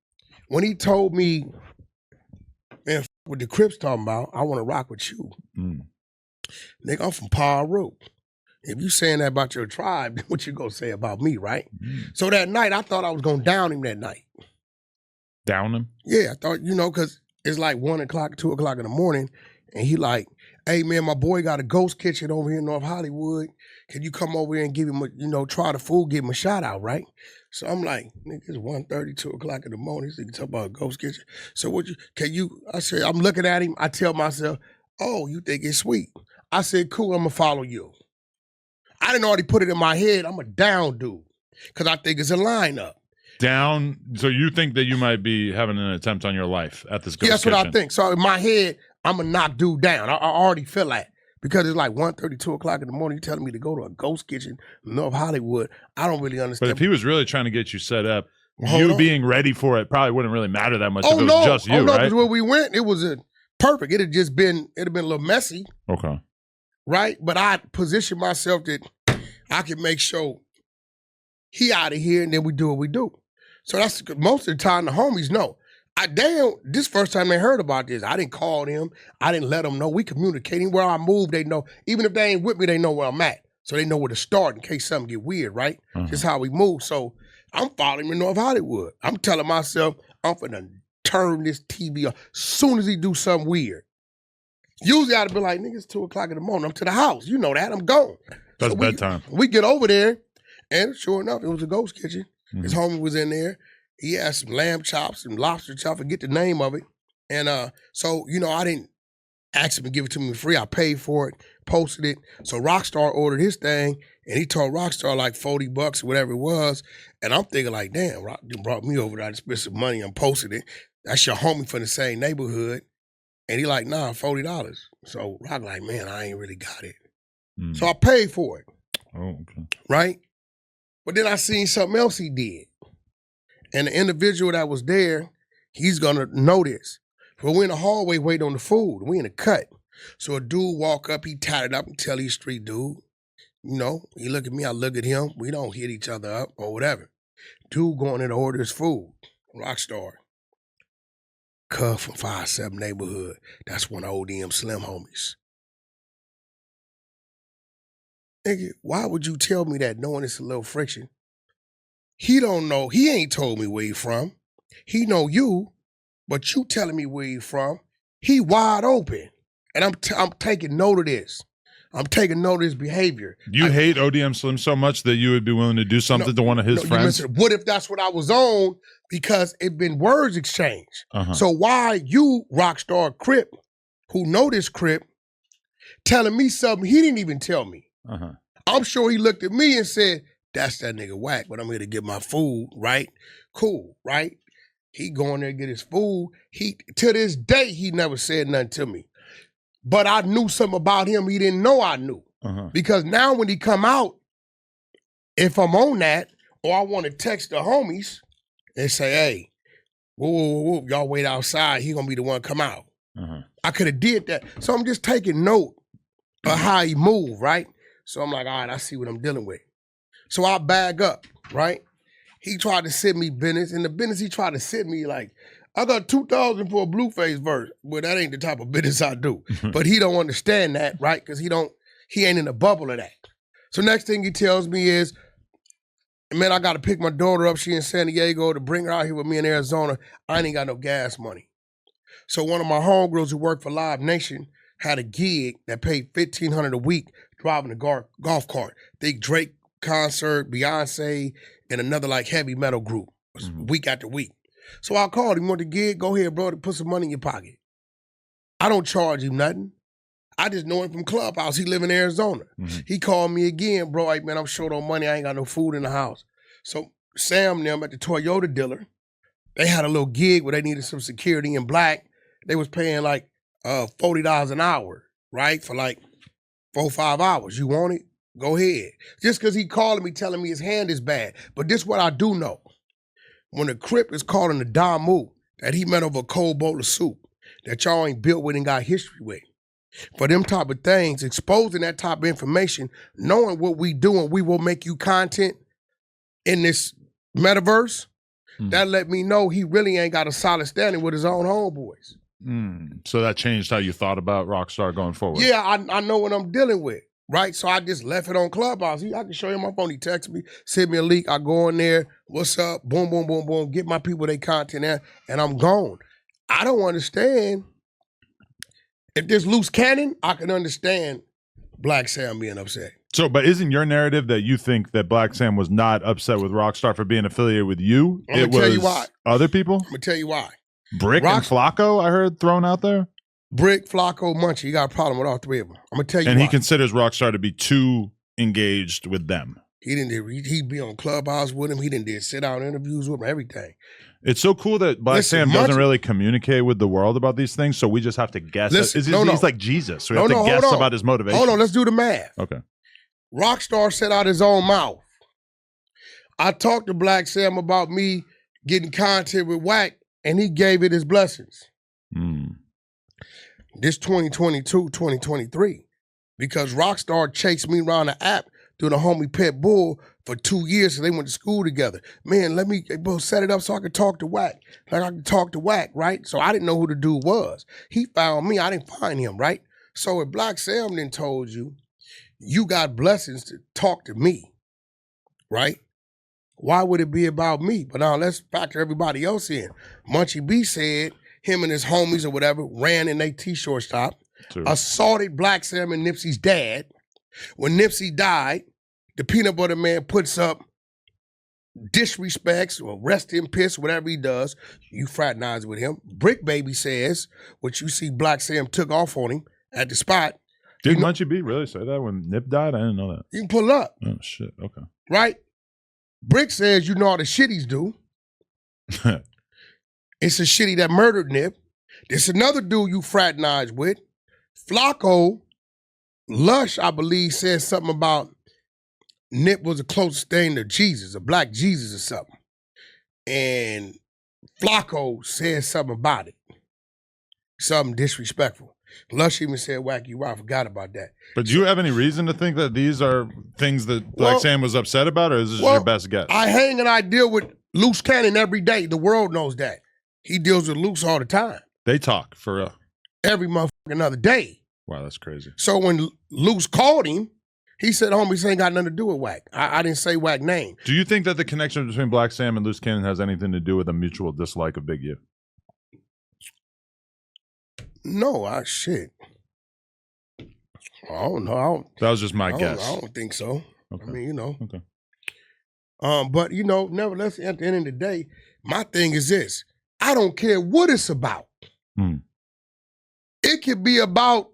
when he told me, man, what the Crips talking about, I want to rock with you. Nigga, I'm from Paru. If you saying that about your tribe, then what you gonna say about me, right? So that night, I thought I was gonna down him that night. Down him? Yeah, I thought, because it's like 1 o'clock, 2 o'clock in the morning, and he like, hey man, my boy got a ghost kitchen over here in North Hollywood. Can you come over here and give him a, try the food, give him a shout out, right? So I'm like, nigga, it's 1:30, 2 o'clock in the morning. This nigga talk about a ghost kitchen. So I said, I'm looking at him. I tell myself, oh, you think it's sweet. I said, cool, I'm gonna follow you. I didn't already put it in my head. I'm a down dude. Because I think it's a lineup. Down, so you think that you might be having an attempt on your life at this ghost That's kitchen. what I think. So in my head, I'm gonna knock dude down. I already feel that. Because it's like 1:30, 2 o'clock in the morning, you telling me to go to a ghost kitchen in North Hollywood. I don't really understand. But if he was really trying to get you set up, being ready for it probably wouldn't really matter that much if it was just you, right? Because when we went, it was perfect. It'd have been a little messy. Okay. Right? But I positioned myself that I could make sure he out of here and then we do what we do. So that's most of the time the homies know. This first time they heard about this, I didn't call them. I didn't let them know. We communicating. Where I move, they know. Even if they ain't with me, they know where I'm at. So they know where to start in case something get weird, right? Just how we move. So I'm following him in North Hollywood. I'm telling myself, I'm finna turn this TV off as soon as he do something weird. Usually I'd be like, nigga, it's 2 o'clock in the morning. I'm to the house. You know that. I'm gone. That's bedtime. We get over there, and sure enough, it was a ghost kitchen. His homie was in there. He had some lamb chops and lobster chops. I forget the name of it. And so, I didn't ask him to give it to me free. I paid for it, posted it. So Rockstar ordered his thing, and he told Rockstar like $40 or whatever it was. And I'm thinking like, damn, Rock brought me over there to spend some money and posted it. That's your homie from the same neighborhood. And he like, nah, $40. So Rock like, man, I ain't really got it. So I paid for it. Oh, okay. Right? But then I seen something else he did. And the individual that was there, he's gonna know this. But we're in the hallway waiting on the food. We in the cut. So a dude walk up, he tatted up and tell he's street dude. He look at me, I look at him. We don't hit each other up or whatever. Dude going in to order his food. Rockstar. Cub from 5-7 neighborhood. That's one of ODM Slim homies. Nigga, why would you tell me that knowing it's a little friction? He don't know. He ain't told me where he from. He know you, but you telling me where he from. He wide open. And I'm taking note of this. I'm taking note of his behavior. You hate ODM Slim so much that you would be willing to do something to one of his friends? What if that's what I was on? Because it been words exchanged. So why you, Rockstar Crip, who know this Crip, telling me something he didn't even tell me? I'm sure he looked at me and said, that's that nigga Wack, but I'm here to get my food, right? Cool, right? He going there to get his food. To this day, he never said nothing to me. But I knew something about him he didn't know I knew. Because now when he come out, if I'm on that, or I want to text the homies and say, hey, whoop, y'all wait outside, he gonna be the one come out. I could have did that. So I'm just taking note of how he move, right? So I'm like, all right, I see what I'm dealing with. So I bag up, right? He tried to send me business. In the business, he tried to send me like, I got $2,000 for a Blueface verse. Well, that ain't the type of business I do. But he don't understand that, right? Because he ain't in the bubble of that. So next thing he tells me is, man, I got to pick my daughter up. She in San Diego to bring her out here with me in Arizona. I ain't got no gas money. So one of my homegirls who work for Live Nation, had a gig that paid $1,500 a week driving a golf cart. Think Drake concert, Beyonce, and another like heavy metal group week after week. So I called him, want the gig? Go ahead, bro, to put some money in your pocket. I don't charge him nothing. I just know him from Clubhouse. He live in Arizona. He called me again, bro. Like, man, I'm short on money. I ain't got no food in the house. So Sam and them at the Toyota dealer, they had a little gig where they needed some security in Blacc. They was paying like $40 an hour, right? For like 4 or 5 hours. You want it? Go ahead. Just because he calling me telling me his hand is bad. But this what I do know. When a Crip is calling the Damu that he met over a cold bowl of soup that y'all ain't built with and got history with. For them type of things, exposing that type of information, knowing what we do and we will make you content in this metaverse, that let me know he really ain't got a solid standing with his own homeboys. So that changed how you thought about Rockstar going forward? Yeah, I know what I'm dealing with, right? So I just left it on Clubhouse. I can show you my phone. He texted me, send me a link. I go in there, what's up? Boom, boom, boom, boom. Get my people their content there, and I'm gone. I don't understand. If there's loose cannon, I can understand Blacc Sam being upset. So, but isn't your narrative that you think that Blacc Sam was not upset with Rockstar for being affiliated with you? I'm gonna tell you why. Other people? I'm gonna tell you why. Brick and Flacco, I heard thrown out there. Brick, Flacco, Munchie. He got a problem with all three of them. I'm gonna tell you. And why. he considers Rockstar to be too engaged with them. He didn't. He be on Clubhouse with him. He didn't did sit down interviews with him. Everything. It's so cool that Blacc Sam doesn't really communicate with the world about these things, so we just have to guess. He's like Jesus. We have to guess about his motivation. Hold on, let's do the math. Okay. Rockstar set out his own mouth. I talked to Blacc Sam about me getting content with Wack, and he gave it his blessings. This 2022, 2023, because Rockstar chased me around the app through the homie Pit Bull for 2 years, so they went to school together. Man, let me both set it up so I could talk to Wack. Like I could talk to Wack, right? So I didn't know who the dude was. He found me, I didn't find him, right? So if Blacc Sam then told you, you got blessings to talk to me, right? Why would it be about me? But now let's factor everybody else in. Munchie B said him and his homies or whatever ran in their t-shirt shop, assaulted Blacc Sam and Nipsey's dad. When Nipsey died, the Peanut Butter Man puts up disrespects or rest in piss, whatever he does. You fraternize with him. Brick Baby says what you see Blacc Sam took off on him at the spot. Did Munchie B really say that when Nip died? I didn't know that. You can pull it up. Oh, shit. Okay. Right? Brick says you know all the shit he's do. It's a shitty that murdered Nip. There's another dude you fraternize with. Flacco, Lush, I believe, said something about Nip was the closest thing to Jesus, a black Jesus or something. And Flacco said something about it. Something disrespectful. Lush even said, Wack, you right, I forgot about that. But do you have any reason to think that these are things that Blacc Sam was upset about, or is this your best guess? I hang and I deal with loose cannon every day. The world knows that. He deals with loose all the time. They talk for real. Every motherfucking other day. Wow, that's crazy. So when Loose called him, he said, homie, this ain't got nothing to do with Wack. I didn't say Wack name. Do you think that the connection between Blacc Sam and Loose Cannon has anything to do with a mutual dislike of Big U? No, shit. I don't know. That was just my guess. I don't think so. Okay. I mean, you know. Okay. But, you know, nevertheless, at the end of the day, my thing is this. I don't care what it's about. It could be about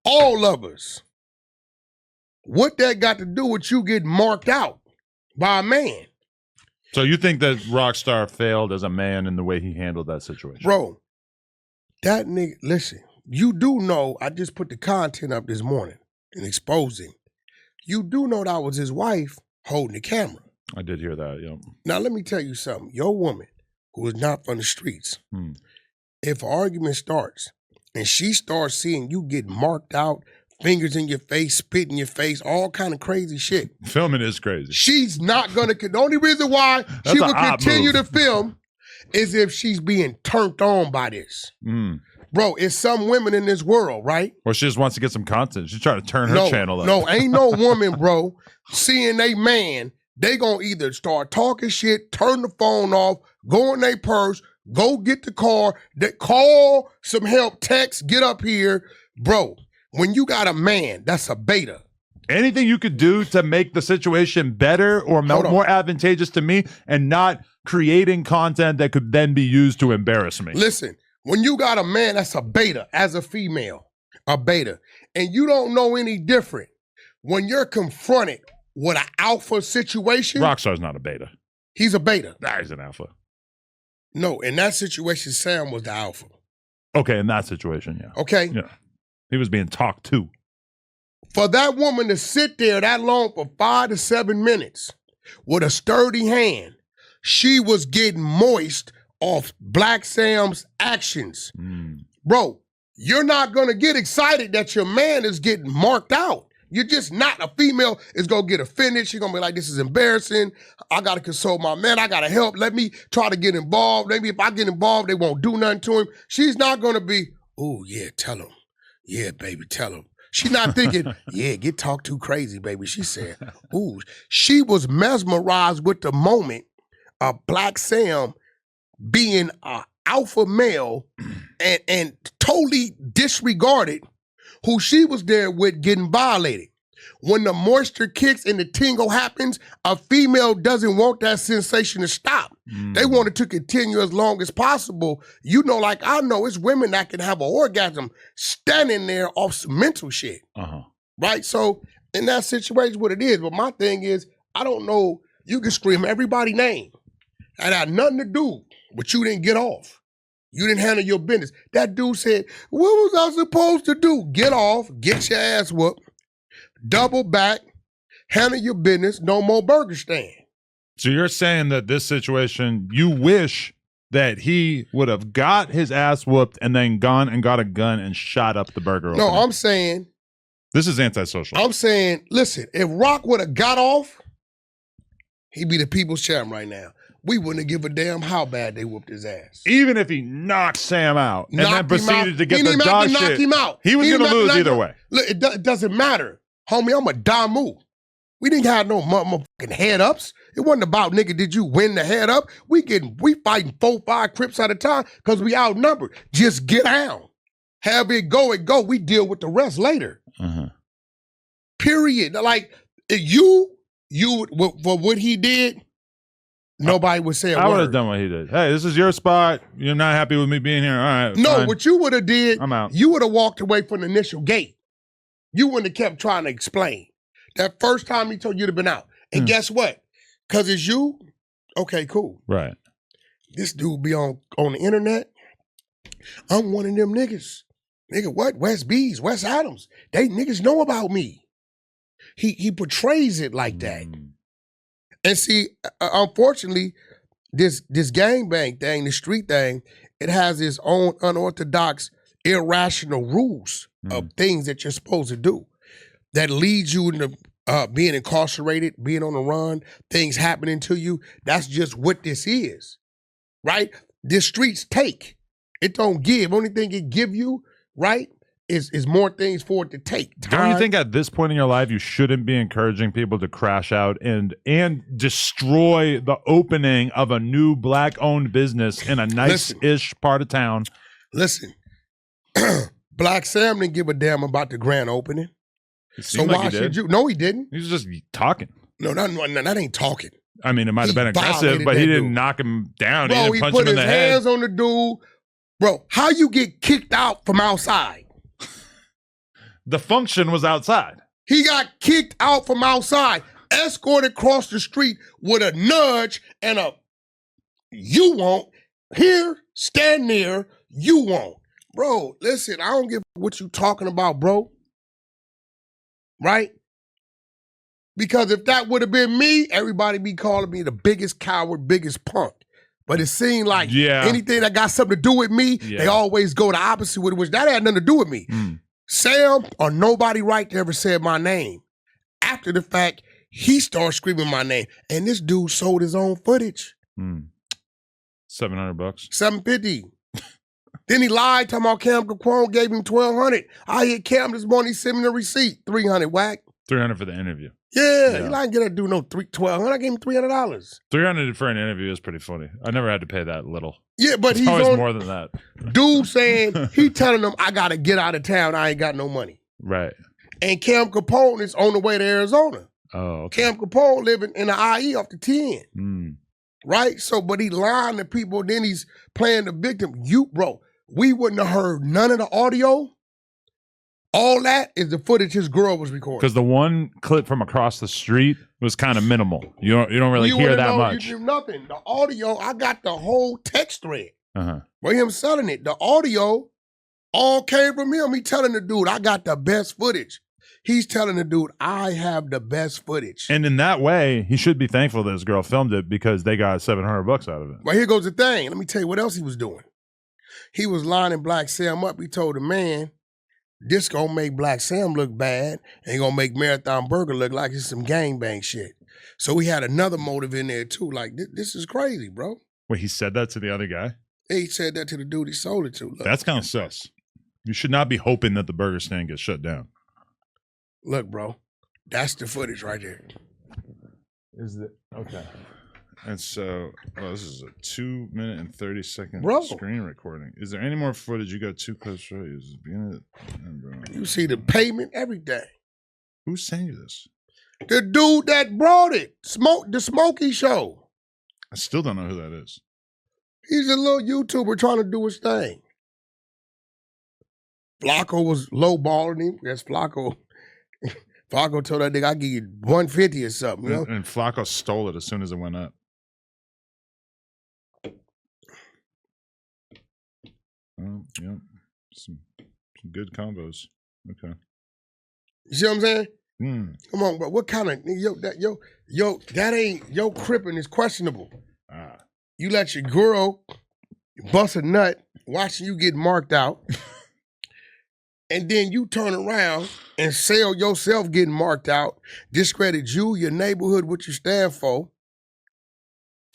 all of us. What that got to do with you getting marked out by a man? So you think that Rockstar failed as a man in the way he handled that situation? Bro, that nigga, listen, you do know, I just put the content up this morning and exposed him. You do know that was his wife holding the camera. I did hear that, yeah. Now, let me tell you something. Your woman, who is not from the streets, if an argument starts and she starts seeing you get marked out, fingers in your face, spit in your face, all kind of crazy shit. Filming is crazy. She's not going to, the only reason why she will continue to film is if she's being turned on by this. Bro, it's some women in this world, right? Or she just wants to get some content. She's trying to turn her channel up. No, ain't no woman, bro, seeing a man, they gonna either start talking shit, turn the phone off, go in their purse, Go get the car, call some help, text, get up here. Bro, when you got a man, that's a beta. Anything you could do to make the situation better or more advantageous to me and not creating content that could then be used to embarrass me. Listen, when you got a man, that's a beta as a female, a beta. And you don't know any different. When you're confronted with an alpha situation. Rockstar's not a beta. He's a beta. Nah, he's an alpha. No, in that situation, Sam was the alpha. Okay, in that situation, yeah. Okay? Yeah. He was being talked to. For that woman to sit there that long for 5 to 7 minutes with a sturdy hand, she was getting moist off Blacc Sam's actions. Bro, you're not going to get excited that your man is getting marked out. You're just not. A female is going to get offended. She's going to be like, this is embarrassing. I got to console my man. I got to help. Let me try to get involved. Maybe if I get involved, they won't do nothing to him. She's not going to be, oh, yeah, tell him. Yeah, baby, tell him. She's not thinking, yeah, get talked too crazy, baby. She said, ooh. She was mesmerized with the moment of Blacc Sam being an alpha male and totally disregarded who she was there with getting violated. When the moisture kicks and the tingle happens, a female doesn't want that sensation to stop. They want it to continue as long as possible. You know, like I know, it's women that can have an orgasm standing there off some mental shit. Right? So in that situation, what it is. But my thing is, I don't know, you can scream everybody's name. That had nothing to do, but you didn't get off. You didn't handle your business. That dude said, what was I supposed to do? Get off, get your ass whooped, double back, handle your business, no more burger stand. So you're saying that this situation, you wish that he would have got his ass whooped and then gone and got a gun and shot up the burger opening. No, I'm saying. This is antisocial. I'm saying, listen, if Rock would have got off, he'd be the people's champ right now. We wouldn't give a damn how bad they whooped his ass. Even if he knocked Sam out and then proceeded to get the dog shit. Knock him out. He was going to lose either way. Look, it doesn't matter. Homie, I'm a Damu. We didn't have no motherfucking head ups. It wasn't about, nigga, did you win the head up? We fighting 4, 5 Crips at a time because we outnumbered. Just get down. Have it go. We deal with the rest later. Period. Like, for what he did, nobody would say a word. I would have done what he did. Hey, this is your spot. You're not happy with me being here. All right. No, fine. what you would have did, I'm out. You would have walked away from the initial gate. You wouldn't have kept trying to explain. That first time he told you, you'd have been out. And guess what? Because it's you, okay, cool. Right. This dude be on the internet. I'm one of them niggas. Nigga, what? West B's, West Adams. They niggas know about me. He portrays it like that. And see, unfortunately, this gangbang thing, the street thing, it has its own unorthodox, irrational rules of things that you're supposed to do that leads you into being incarcerated, being on the run, things happening to you. That's just what this is, right? The streets take. It don't give. Only thing it give you, right, is more things for it to take. Time. Don't you think at this point in your life you shouldn't be encouraging people to crash out and destroy the opening of a new Black-owned business in a nice-ish part of town? Listen, Blacc Sam didn't give a damn about the grand opening. So why should you? No, he didn't. He was just talking. No, that ain't talking. I mean, it might have been aggressive, but he didn't knock him down. Bro, he didn't punch him in the head. He put his hands on the dude. Bro, how you get kicked out from outside? The function was outside. He got kicked out from outside, escorted across the street with a nudge and a, you won't, here, stand near, you won't. Bro, listen, I don't give a what you talking about, bro. Right? Because if that would have been me, everybody be calling me the biggest coward, biggest punk. But it seemed like anything that got something to do with me, they always go the opposite with it, which that had nothing to do with me. Sam or nobody right to ever said my name. After the fact, he started screaming my name. And this dude sold his own footage. $700. $750. Then he lied, talking about Cam Caquone gave him $1,200. I hit Cam this morning, he sent me the receipt. $300, Wack. $300 for the interview. Yeah, he like get that dude no $1,200. I gave him $300. $300 for an interview is pretty funny. I never had to pay that little. Yeah, but It's he's always on more than that. dude saying he telling them I gotta get out of town. I ain't got no money. Right. And Cam Capone is on the way to Arizona. Oh, okay. Cam Capone living in the IE off the 10. Mm. Right? So, but he lying to people, then he's playing the victim. Bro, we wouldn't have heard none of the audio. All that is the footage his girl was recording. Because the one clip from across the street was kind of minimal. You don't really hear that much. You do nothing. The audio, I got the whole text thread. Uh-huh. For him selling it. The audio all came from him. He telling the dude, I got the best footage. He's telling the dude, I have the best footage. And in that way, he should be thankful that his girl filmed it because they got $700 out of it. But here goes the thing. Let me tell you what else he was doing. He was lining Black Sam up. He told the man, this gonna make Black Sam look bad and he gonna make Marathon Burger look like it's some gangbang shit. So we had another motive in there too. Like, this is crazy, bro. Wait, he said that to the other guy? He said that to the dude he sold it to. Look, that's kind of sus. You should not be hoping that the burger stand gets shut down. Look, bro, that's the footage right there. Is it? Okay. And so, this is a 2 minute and 30-second screen recording. Is there any more footage? You got too close to it. You see the pavement, everything. Who's saying this? The dude that brought it, the Smokey Show. I still don't know who that is. He's a little YouTuber trying to do his thing. Flacco was lowballing him. That's Flacco. Flacco told that nigga, I give you 150 or something, you know? And Flacco stole it as soon as it went up. Oh, yeah. Some good combos. Okay. You see what I'm saying? Mm. Come on, bro. What kind of that ain't your cripping is questionable. You let your girl bust a nut watching you get marked out, and then you turn around and sell yourself getting marked out, discredit you, your neighborhood, what you stand for,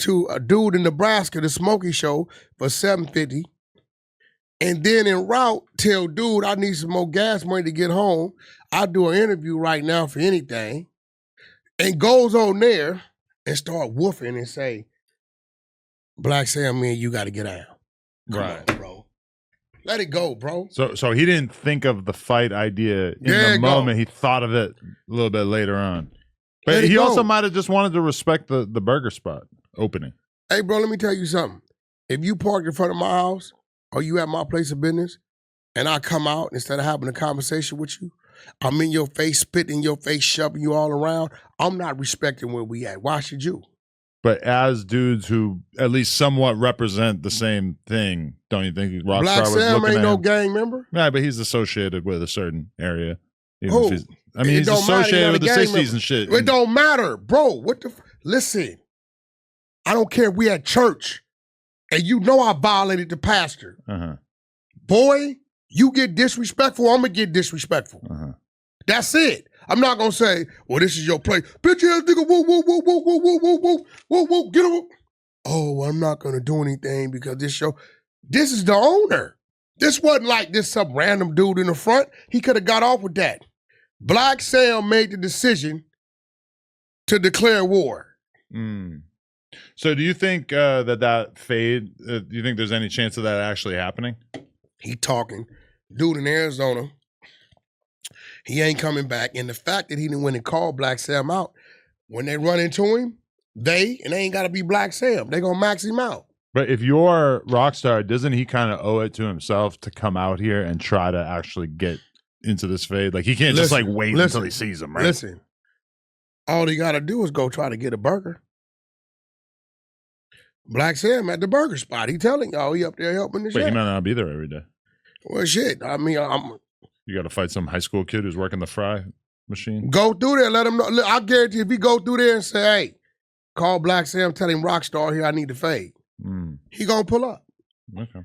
to a dude in Nebraska, the Smokey Show, for $750. And then en route, tell dude, I need some more gas money to get home. I'll do an interview right now for anything. And goes on there and start woofing and say, Black Sam, man, you got to get out. Come on, bro. Let it go, bro. So he didn't think of the fight idea in the moment. He thought of it a little bit later on. But he also might have just wanted to respect the burger spot opening. Hey, bro, let me tell you something. If you park in front of my house or you at my place of business and I come out, instead of having a conversation with you, I'm in your face, spitting in your face, shoving you all around, I'm not respecting where we at. Why should you? But as dudes who at least somewhat represent the same thing, don't you think Rockstar Black was Sam looking ain't at no him? gang member? Yeah, but he's associated with a certain area. Who? I mean, he's associated with the 60s and shit. It don't matter, bro. What the? Listen, I don't care if we at church and you know I violated the pastor. Boy, you get disrespectful, I'm going to get disrespectful. That's it. I'm not going to say, well, this is your place. Bitch ass nigga, whoa, whoa, whoa, whoa, whoa, whoa, whoa, whoa, whoa, whoa, get him. Oh, I'm not going to do anything because this is the owner. This wasn't like this some random dude in the front. He could have got off with that. Black Sam made the decision to declare war. So do you think that fade, do you think there's any chance of that actually happening? He talking. Dude in Arizona, he ain't coming back. And the fact that he didn't went and called Black Sam out, when they run into him, they ain't got to be Black Sam. They going to max him out. But if you're Rockstar, doesn't he kind of owe it to himself to come out here and try to actually get into this fade? Like, he can't just like wait until he sees him, right? Listen, all he got to do is go try to get a burger. Black Sam at the burger spot. He telling y'all he up there helping the shit. But he might not be there every day. Well, shit. I mean, you got to fight some high school kid who's working the fry machine. Go through there. Let him know. Look, I guarantee if he go through there and say, hey, call Black Sam, tell him Rockstar here, I need to fade. He gonna pull up. Okay.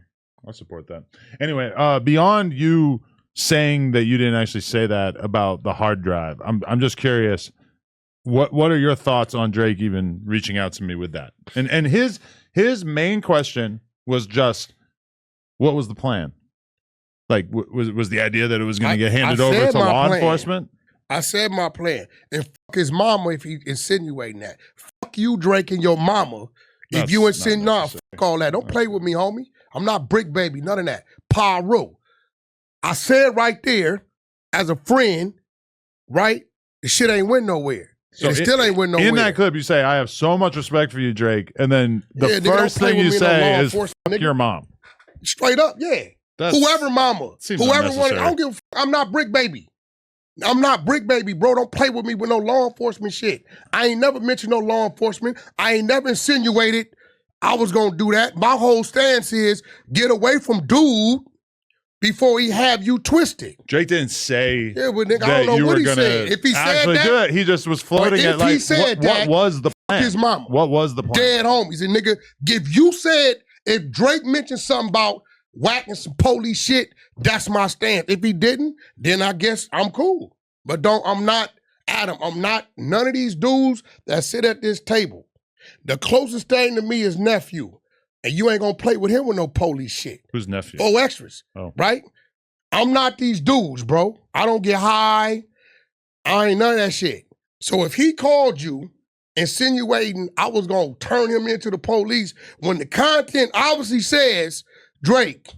I'll support that. Anyway, beyond you saying that you didn't actually say that about the hard drive, I'm just curious, what are your thoughts on Drake even reaching out to me with that? And his main question was just, what was the plan? Like, was the idea that it was going to get handed over to law enforcement? I said my plan. And fuck his mama if he insinuating that. Fuck you, Drake, and your mama If you insist, nah, fuck all that. Don't play with me, homie. I'm not brick baby, none of that. Pyro. I said right there, as a friend, right? The shit ain't went nowhere. So it still ain't went nowhere. In that clip, you say, I have so much respect for you, Drake. And then the first thing you say is, fuck your mom. Straight up, yeah. Whoever mama. Whoever wanted. I don't give a fuck. I'm not brick baby. I'm not brick baby, bro. Don't play with me with no law enforcement shit. I ain't never mentioned no law enforcement. I ain't never insinuated I was gonna do that. My whole stance is get away from dude before he have you twisted. Drake didn't say nigga, I don't know what he said. If he said that, do it. He just was floating it like, what was the plan? His mama. What was the plan? Dead homies. And nigga, if Drake mentioned something about whacking some police shit, that's my stance. If he didn't, then I guess I'm cool. But I'm not Adam. I'm not none of these dudes that sit at this table. The closest thing to me is nephew. And you ain't gonna play with him with no police shit. Who's nephew? Oh, extras. Oh. Right? I'm not these dudes, bro. I don't get high. I ain't none of that shit. So if he called you insinuating I was gonna turn him into the police when the content obviously says, Drake,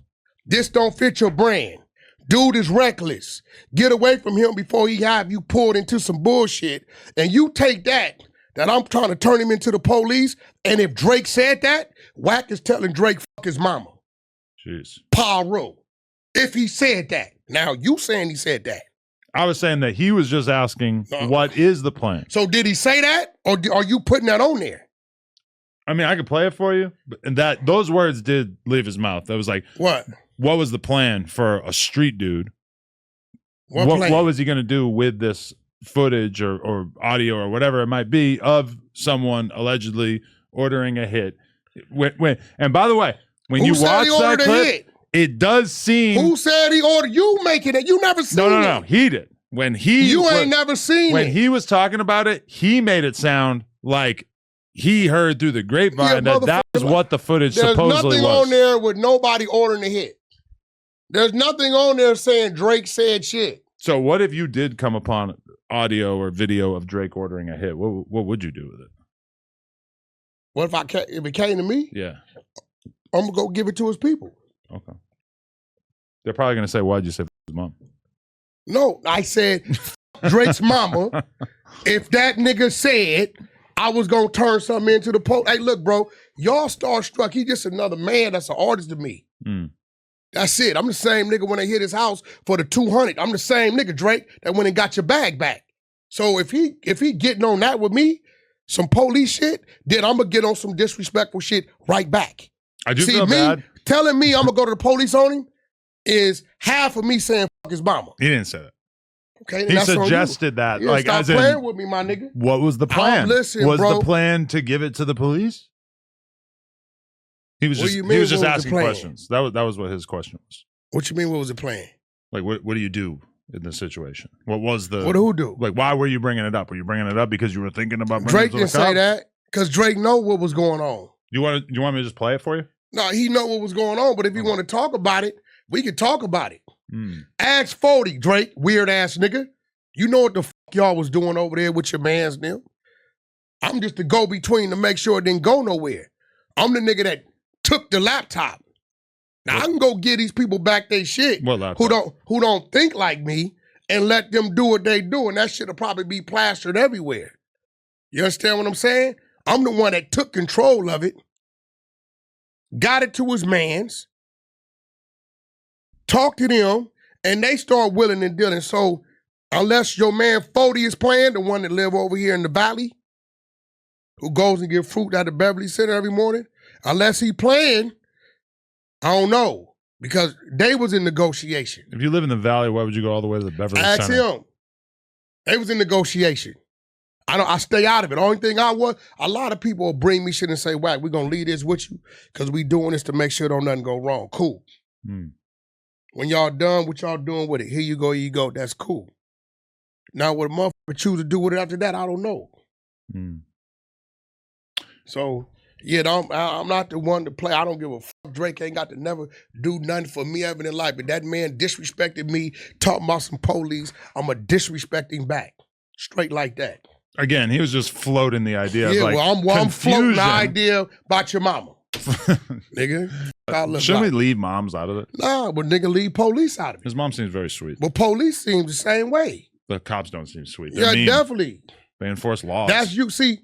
this don't fit your brand. Dude is reckless. Get away from him before he have you pulled into some bullshit. And you take that I'm trying to turn him into the police. And if Drake said that, Wack is telling Drake, fuck his mama. Jeez. Pyro. If he said that. Now, you saying he said that. I was saying that he was just asking, what is the plan? So did he say that? Or are you putting that on there? I mean, I could play it for you. And those words did leave his mouth. That was like, what was the plan for a street dude? What was he going to do with this footage or audio or whatever it might be of someone allegedly ordering a hit? And by the way, when you watch that clip, it does seem... Who said he ordered? You making it. You never seen it. No. He did. You ain't never seen it. When he was talking about it, he made it sound like he heard through the grapevine that was what the footage supposedly was. There's nothing on there with nobody ordering a hit. There's nothing on there saying Drake said shit. So what if you did come upon audio or video of Drake ordering a hit? What would you do with it? What if it came to me? Yeah. I'm going to go give it to his people. Okay. They're probably going to say, why'd you say his mom? No, I said Drake's mama. If that nigga said I was going to turn something into the post. Hey, look, bro, y'all starstruck. He just another man that's an artist to me. That's it. I'm the same nigga when they hit his house for the 200. I'm the same nigga, Drake, that went and got your bag back. So if he getting on that with me, some police shit, then I'm going to get on some disrespectful shit right back. I do feel bad. Telling me I'm going to go to the police on him is half of me saying fuck his mama. He didn't say that. Okay, he suggested that. Yeah, like, stop playing with me, my nigga. What was the plan? Listen, was bro. the plan to give it to the police? He was just asking questions. That was what his question was. What you mean? What was the plan? Like, what do you do in this situation? What was the? What who do? Like, why were you bringing it up? Were you bringing it up because you were thinking about Drake didn't say that because Drake know what was going on. You want me to just play it for you? No, he know what was going on. But if you want to talk about it, we can talk about it. Ask 40, Drake, weird ass nigga. You know what the fuck y'all was doing over there with your mans them? I'm just the go-between to make sure it didn't go nowhere. I'm the nigga that took the laptop. Now I can go get these people back their shit who don't think like me and let them do what they do, and that shit'll probably be plastered everywhere. You understand what I'm saying? I'm the one that took control of it, got it to his mans, talked to them, and they start willing and dealing. So unless your man 40 is playing, the one that live over here in the valley, who goes and get fruit at the Beverly Center every morning, unless he playing, I don't know, because they was in negotiation. If you live in the valley, why would you go all the way to the Beverly Center? Ask him. They was in negotiation. I stay out of it. Only thing a lot of people will bring me shit and say, Wack, we're going to leave this with you because we doing this to make sure don't nothing go wrong. Cool. When y'all done what y'all doing with it, here you go, that's cool. Now what a motherfucker choose to do with it after that, I don't know. So, yeah, I'm not the one to play. I don't give a fuck. Drake ain't got to never do nothing for me ever in life. But that man disrespected me, talking about some police. I'm going to disrespect him back. Straight like that. Again, he was just floating the idea. Yeah, of like I'm floating the confusion. idea about your mama. Nigga. Shouldn't we leave moms out of it? Nah, but nigga leave police out of it. His mom seems very sweet. But police seem the same way. The cops don't seem sweet. They're Yeah, mean. definitely. They enforce laws. That's you. See,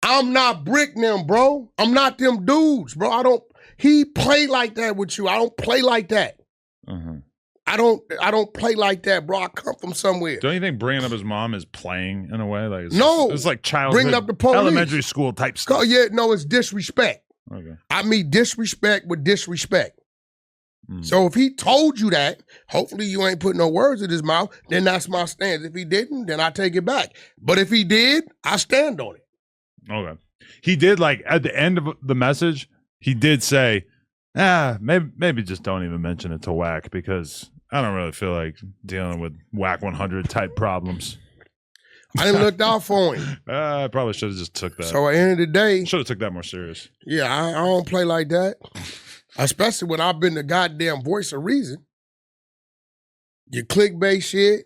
I'm not Brick them, bro. I'm not them dudes, bro. He play like that with you. I don't play like that. Uh-huh. I don't play like that, bro. I come from somewhere. Don't you think bringing up his mom is playing in a way? Like it's like childhood, bringing up the police. Elementary school type stuff. Yeah, no, it's disrespect. Okay. I mean disrespect with disrespect. So if he told you that, hopefully you ain't put no words in his mouth, then that's my stance. If he didn't, then I take it back. But if he did, I stand on it. Okay. He did, like, at the end of the message, he did say, maybe just don't even mention it to Wack because I don't really feel like dealing with Wack 100 type problems. I didn't look out for him. I probably should have just took that. So at the end of the day, should have took that more serious. Yeah, I don't play like that. Especially when I've been the goddamn voice of reason. Your clickbait shit.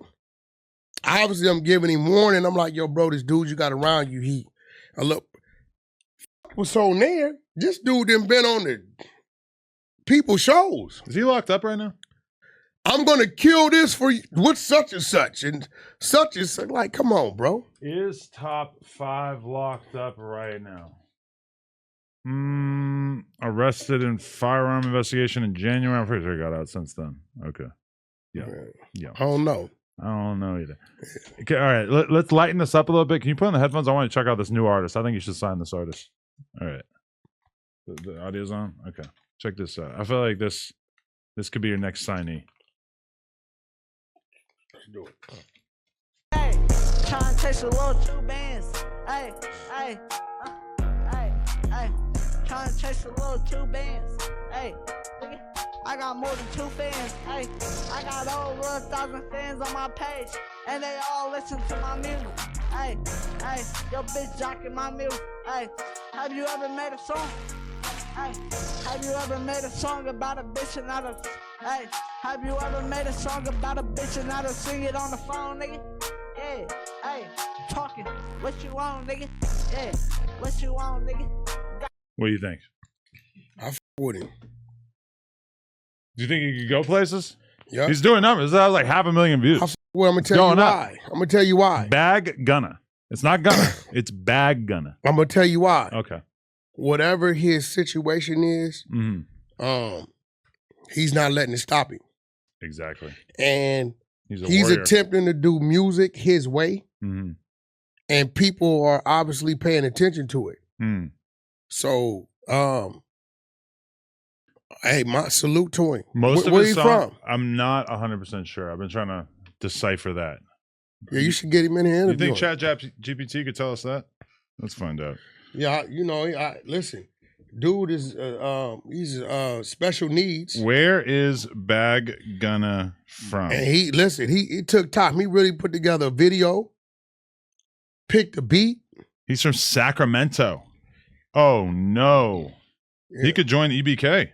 Obviously, I'm giving him warning. I'm like, yo, bro, this dude you got around you, look, was on there. This dude done been on the people's shows. Is he locked up right now? I'm gonna kill this for you with such and such and such. Like, come on, bro. Is top 5 locked up right now? Arrested in firearm investigation in January. I'm pretty sure he got out since then. Okay. Yeah. I don't know. I don't know either. Okay, all right. Let's lighten this up a little bit. Can you put on the headphones? I want to check out this new artist. I think you should sign this artist. All right. The audio's on? Okay. Check this out. I feel like this could be your next signee. Let's do it. Hey, trying to chase a little 2 bands. Hey, trying to chase a little 2 bands. Hey, nigga, I got more than 2 fans. Hey, I got over 1,000 fans on my page, and they all listen to my music. Hey, your bitch jocking my music. Hey, have you ever made a song? Hey, have you ever made a song about a bitch and not a? Hey, have you ever made a song about a bitch and not to sing it on the phone, nigga? Yeah, hey, talking. What you want, nigga? Yeah, what you want, nigga? What do you think? I f with him. Do you think he could go places? Yeah. He's doing numbers. That was like 500,000 views. Well, I'm gonna tell you why. I'm gonna tell you why. Bag Gunna. It's not Gunna. It's Bag Gunna. I'm gonna tell you why. Okay. Whatever his situation is, he's not letting it stop him. Exactly. And he's attempting to do music his way, and people are obviously paying attention to it. So, hey, my salute to him. Most of where his he song, from? I'm not 100% sure. I've been trying to decipher that. Yeah, you should get him in here. You think ChatGPT could tell us that? Let's find out. Yeah, listen, dude is he's special needs. Where is Bag Gunna from? And he took time. He really put together a video, picked a beat. He's from Sacramento. Oh no. Yeah. He could join EBK.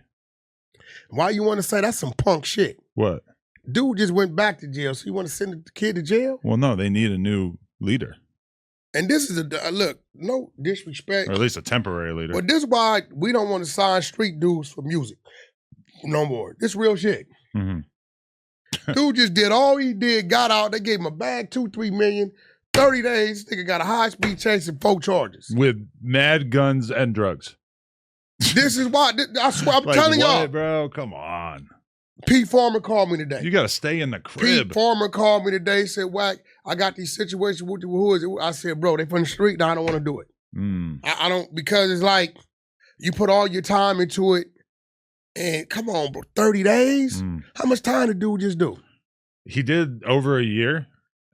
Why you want to say that's some punk shit? What? Dude just went back to jail, so you want to send the kid to jail? Well, no, they need a new leader. And this is look, no disrespect. Or at least a temporary leader. But this is why we don't want to sign street dudes for music no more. This real shit. Dude just did all he did, got out, they gave him a bag, 2-3 million, 30 days, nigga got a high-speed chase and 4 charges. With mad guns and drugs. This is why, I swear, I'm telling y'all. Bro, come on. Pete Farmer called me today. You got to stay in the crib. Pete Farmer called me today, said, Wack, I got these situations with you. Who is it? I said, bro, they from the street. Now I don't want to do it. I don't, because it's like, you put all your time into it, and come on, bro, 30 days? How much time did dude just do? He did over a year,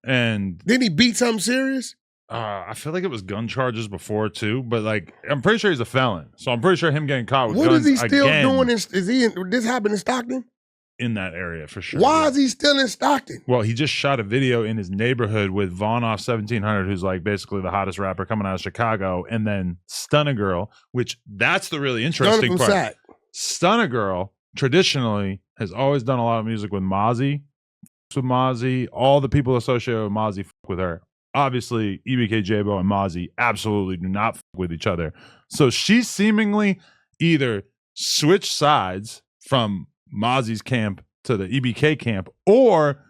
and... Didn't he beat something serious? I feel like it was gun charges before, too, but, like, I'm pretty sure he's a felon, so I'm pretty sure him getting caught with guns guns What is he still again, doing? This happened in Stockton? in that area for sure. Why is he still in Stockton? Well, he just shot a video in his neighborhood with Vaughn off 1700, who's like basically the hottest rapper coming out of Chicago, and then Stunna Girl, which that's the really interesting part. Stunna Girl traditionally has always done a lot of music with Mozzie. All the people associated with Mozzie with her. obviously EBK, Jabo, and Mozzie absolutely do not fuck with each other. So she seemingly either switched sides from Mozzie's camp to the EBK camp, or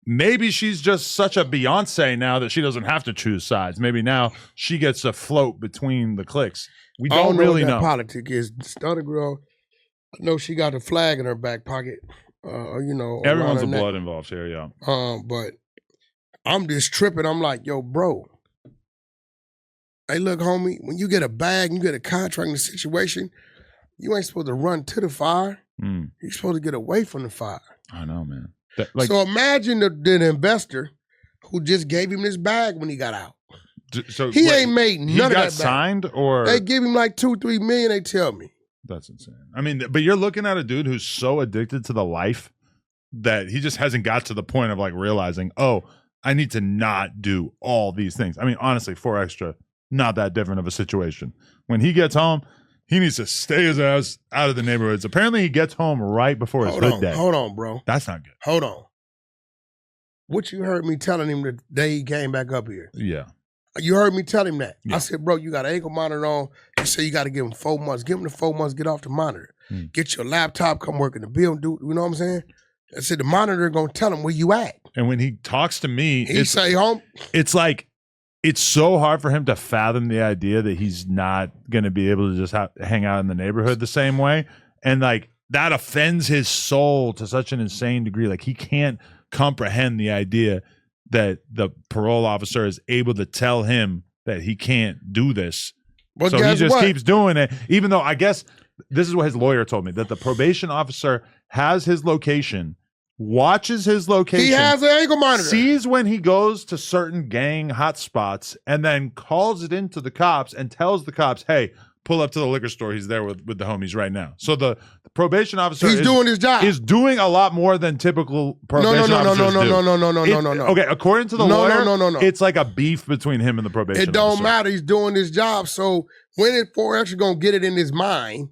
maybe she's just such a Beyonce now that she doesn't have to choose sides. Maybe now she gets to float between the cliques. We don't really know. Politic is the other girl. I know she got a flag in her back pocket. Everyone's a blood involved here, yeah. But I'm just tripping. I'm like, yo, bro. Hey, look, homie, when you get a bag and you get a contract in a situation, you ain't supposed to run to the fire. You're supposed to get away from the fire. I know, man. So imagine the investor who just gave him this bag when he got out. So he ain't made none of that. He got signed, or they give him like $2-3 million. They tell me. That's insane. I mean, but you're looking at a dude who's so addicted to the life that he just hasn't got to the point of like realizing, oh, I need to not do all these things. I mean, honestly, 4 Extra, not that different of a situation. When he gets home, he needs to stay his ass out of the neighborhoods. Apparently, he gets home right before his hood day. Hold on, bro. That's not good. Hold on. What you heard me telling him the day he came back up here? Yeah. You heard me tell him that. Yeah. I said, bro, you got an ankle monitor on. You say you got to give him 4 months. Give him the 4 months, get off the monitor. Get your laptop, come work in the building, do, you know what I'm saying? I said, the monitor going to tell him where you at. And when he talks to me, he say, home. It's like, it's so hard for him to fathom the idea that he's not going to be able to just hang out in the neighborhood the same way. And like, that offends his soul to such an insane degree. Like, he can't comprehend the idea that the parole officer is able to tell him that he can't do this. But so he just keeps doing it, even though I guess this is what his lawyer told me, that the probation officer has his location, watches his location. He has an ankle monitor. Sees when he goes to certain gang hotspots, and then calls it into the cops and tells the cops, hey, pull up to the liquor store. He's there with the homies right now. So the probation officer is doing his job. Is doing a lot more than typical probation officers do. No. Okay, according to the lawyer, it's like a beef between him and the probation officer. It don't matter. He's doing his job. So when it 4 Extra going to get it in his mind,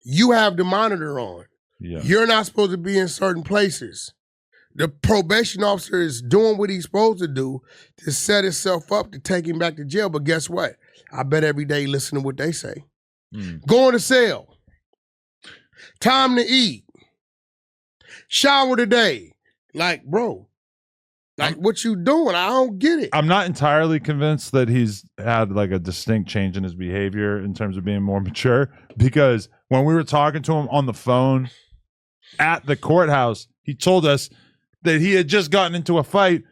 you have the monitor on. Yeah. You're not supposed to be in certain places. The probation officer is doing what he's supposed to do to set himself up to take him back to jail. But guess what? I bet every day listen to what they say. Going to cell. Time to eat. Shower today. Like, bro, like what you doing? I don't get it. I'm not entirely convinced that he's had like a distinct change in his behavior in terms of being more mature, because when we were talking to him on the phone at the courthouse, he told us that he had just gotten into a fight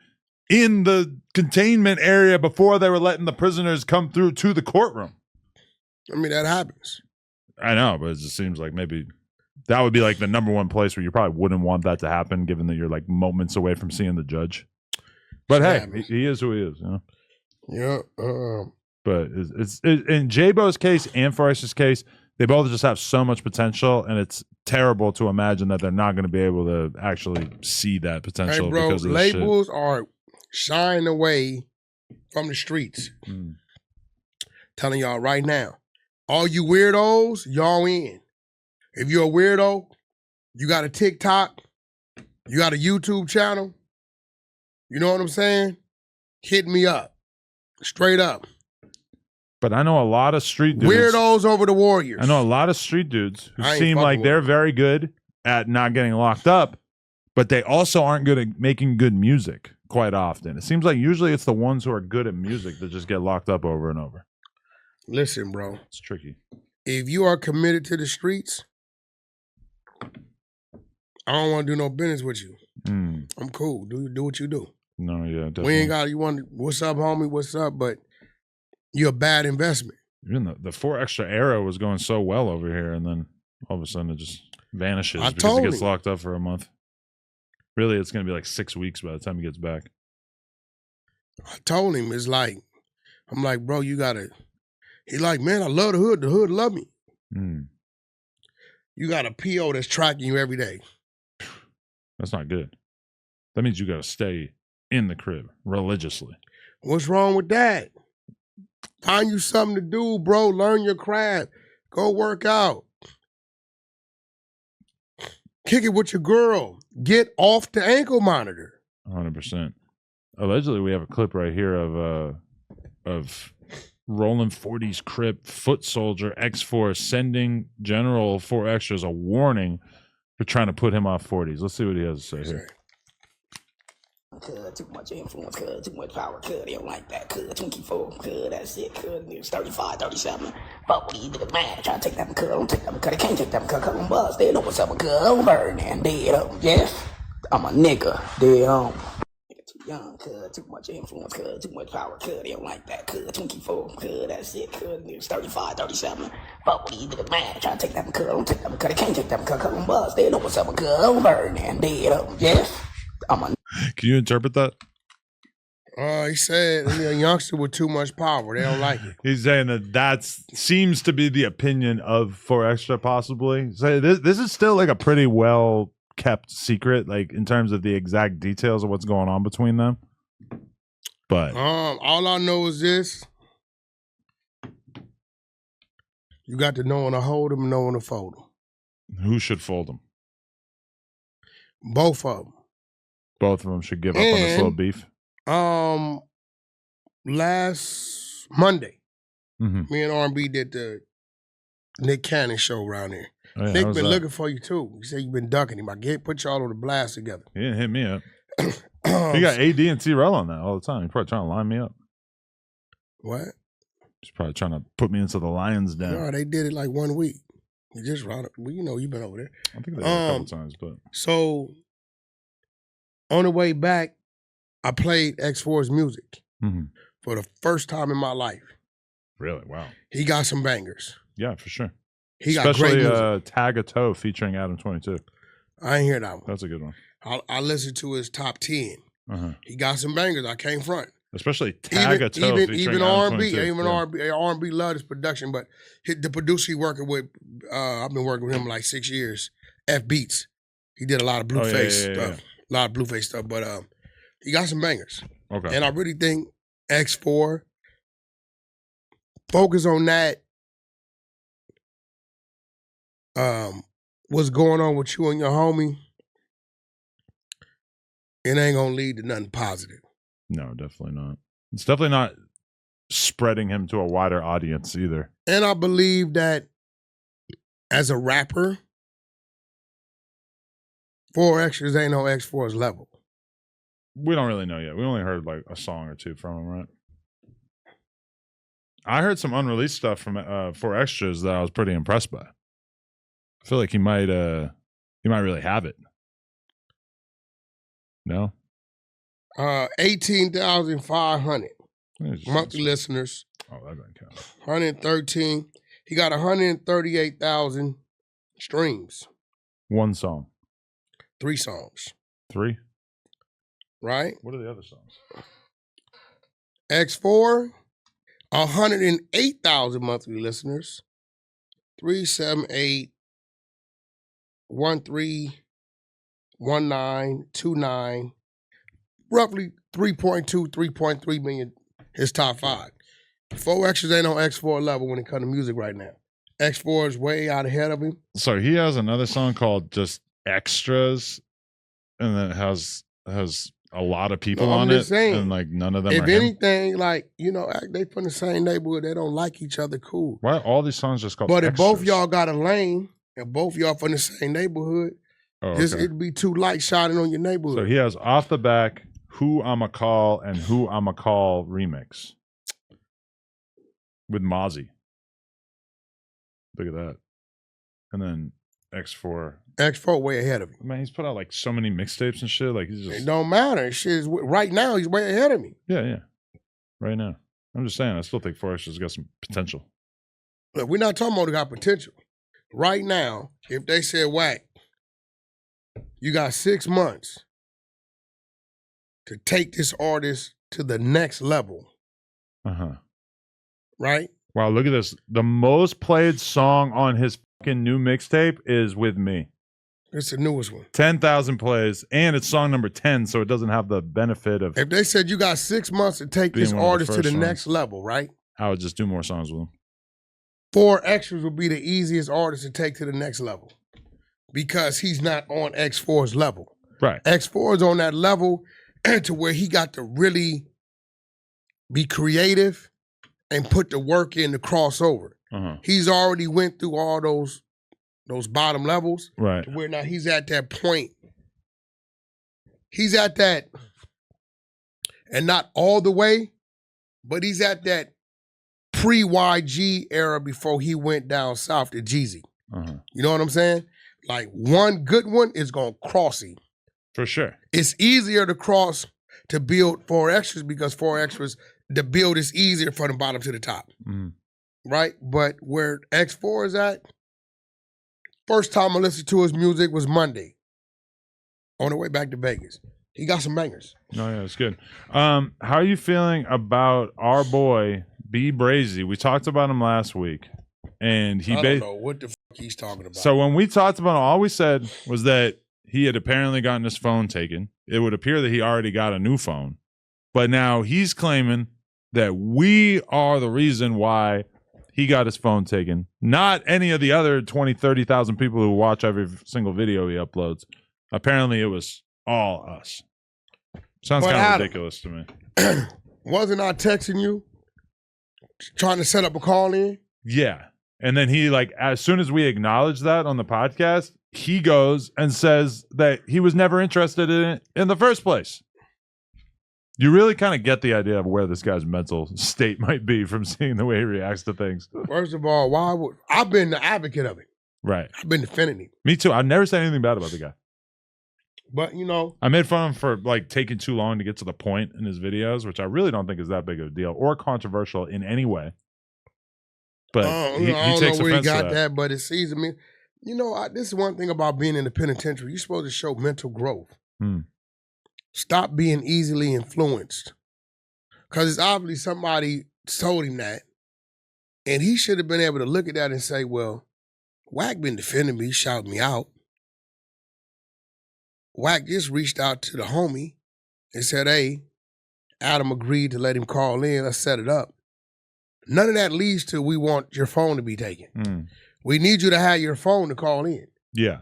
in the containment area before they were letting the prisoners come through to the courtroom. I mean, that happens. I know, but it just seems like maybe that would be like the number one place where you probably wouldn't want that to happen, given that you're like moments away from seeing the judge. But hey, he is who he is, you know? Yeah. But it's in Jaybo's case and Forrester's case, they both just have so much potential, and it's terrible to imagine that they're not going to be able to actually see that potential. Hey, bro, because of labels are shying away from the streets. Telling y'all right now, all you weirdos, y'all in. If you're a weirdo, you got a TikTok, you got a YouTube channel, you know what I'm saying? Hit me up. Straight up. But I know a lot of street dudes. Weirdos over the Warriors. I know a lot of street dudes who seem like they're very good at not getting locked up, but they also aren't good at making good music quite often. It seems like usually it's the ones who are good at music that just get locked up over and over. Listen, bro. It's tricky. If you are committed to the streets, I don't want to do no business with you. I'm cool. Do what you do. No, yeah, definitely. We ain't got, you want, what's up, homie, what's up, but you're a bad investment. Even the 4 Extra era was going so well over here, and then all of a sudden it just vanishes because he gets locked up for a month. Really, it's going to be like 6 weeks by the time he gets back. I told him, it's like, I'm like, bro, you got to, he's like, man, I love the hood. The hood love me. You got a PO that's tracking you every day. That's not good. That means you got to stay in the crib religiously. What's wrong with that? Find you something to do, bro. Learn your craft. Go work out. Kick it with your girl. Get off the ankle monitor. 100%. Allegedly, we have a clip right here of Rolling 40's Crip, Foot Soldier, X4 sending General 4 Extras a warning for trying to put him off 40s. Let's see what he has to say here. Too much influence, too much power, they don't like that, 24, that's it, niggas 35, 37, fuck with these niggas mad, try to take that, don't take that, they can't take that, I'm bust, they know what's up, I'm burning, dead, yes, I'm a nigga, dead, too young, too much influence, too much power, they don't like that, 24, that's it, niggas 35, 37, fuck with these niggas mad, try to take that, don't take that, they can't take that, I'm bust, they know what's up, I'm burning, dead, yes, I'm a Can you interpret that? He said a youngster with too much power. They don't like it. He's saying that seems to be the opinion of 4 Extra, possibly. So this is still like a pretty well kept secret, like in terms of the exact details of what's going on between them. But all I know is this: you got to know when to hold them, and know when to fold them. Who should fold them? Both of them. Both of them should give up on this little beef. Last Monday, Mm-hmm. me and R&B did the Nick Cannon show around here. Oh, yeah, Nick been looking for you too. He said you've been ducking him. I put y'all on the blast together. He didn't hit me up. He got AD and T-Rel on that all the time. He's probably trying to line me up. What? He's probably trying to put me into the Lions Den. No, they did it like 1 week. You just round up. Well, you know, you've been over there. I think they did a couple times, but so on the way back, I played X4's music for the first time in my life. Really? Wow. He got some bangers. Yeah, for sure. He got great music. Especially Tag a Toe featuring Adam 22. I ain't hear that one. That's a good one. I listened to his top 10. Uh-huh. He got some bangers. I can't front. Especially Tag a Toe even R&B. Even R&B love his production, but the producer he working with, I've been working with him like 6 years. F Beats. He did a lot of Blueface stuff. A lot of Blueface stuff, but he got some bangers. Okay. And I really think X4 focus on that. What's going on with you and your homie? It ain't gonna lead to nothing positive. No, definitely not. It's definitely not spreading him to a wider audience either. And I believe that as a rapper, 4 Extras ain't on X4's level. We don't really know yet. We only heard like a song or two from him, right? I heard some unreleased stuff from 4 Extras that I was pretty impressed by. I feel like he might really have it. No? 18,500 monthly listeners. Oh, that doesn't count. 113. He got 138,000 streams. One song. 3 songs. 3? Right? What are the other songs? X4, 108,000 monthly listeners. 378 131929, roughly 3.2, 3.3 million, his top 5. 4 Extras ain't on X4 level when it comes to music right now. X4 is way out ahead of him. So he has another song called just Extras, and then it has a lot of people on it, and like none of them if are anything, him. like, you know, they from the same neighborhood, they don't like each other, cool. Why all these songs just called But if Extras? both y'all got a lane, and both y'all from the same neighborhood, it'd be 2 lights shining on your neighborhood. So he has Off the Back, Who I'ma Call, and Who I'ma Call remix with Mozzie. Look at that. And then X4. X4 way ahead of him. Man, he's put out like so many mixtapes and shit. Like he's just. It don't matter. Shit is, right now, he's way ahead of me. Yeah. Right now. I'm just saying, I still think 4 Extras got some potential. Look, we're not talking about got potential. Right now, if they said, Wack, you got 6 months to take this artist to the next level. Right? Wow, look at this. The most played song on his fucking new mixtape is With Me. It's the newest one. 10,000 plays, and it's song number 10, so it doesn't have the benefit of. If they said you got 6 months to take this artist to the next level, right? I would just do more songs with him. 4 Extras would be the easiest artist to take to the next level because he's not on X4's level. Right. X4 is on that level, to where he got to really be creative and put the work in to cross over. He's already went through all those bottom levels. Right. To where now he's at that point. He's at that, and not all the way, but he's at that pre-YG era before he went down south to Jeezy. You know what I'm saying? Like, one good one is going to cross him. For sure. It's easier to cross to build 4 extras because 4 extras, the build is easier from the bottom to the top. Right? But where X4 is at, first time I listened to his music was Monday on the way back to Vegas. He got some bangers. No, yeah, it's good. How are you feeling about our boy, B Brazy? We talked about him last week. And he I don't know what the fuck he's talking about. So when we talked about him, all we said was that he had apparently gotten his phone taken. It would appear that he already got a new phone. But now he's claiming that we are the reason why he got his phone taken. Not any of the other 20, 30,000 people who watch every single video he uploads. Apparently it was all us. Sounds kind of ridiculous to me. Wasn't I texting you? Trying to set up a call in? Yeah. And then he, like, as soon as we acknowledge that on the podcast, he goes and says that he was never interested in it in the first place. You really kind of get the idea of where this guy's mental state might be from seeing the way he reacts to things. First of all, why would I've been the advocate of it. Right. I've been defending him. Me too. I've never said anything bad about the guy. But, you know, I made fun of him for, like, taking too long to get to the point in his videos, which I really don't think is that big of a deal or controversial in any way. But he I don't takes know where he offense to got that, but it sees me. You know, this is one thing about being in the penitentiary. You're supposed to show mental growth. Stop being easily influenced. Because it's obviously somebody told him that. And he should have been able to look at that and say, well, Wack been defending me, shouting me out. Wack just reached out to the homie and said, hey, Adam agreed to let him call in. Let's set it up. None of that leads to we want your phone to be taken. We need you to have your phone to call in. Yeah.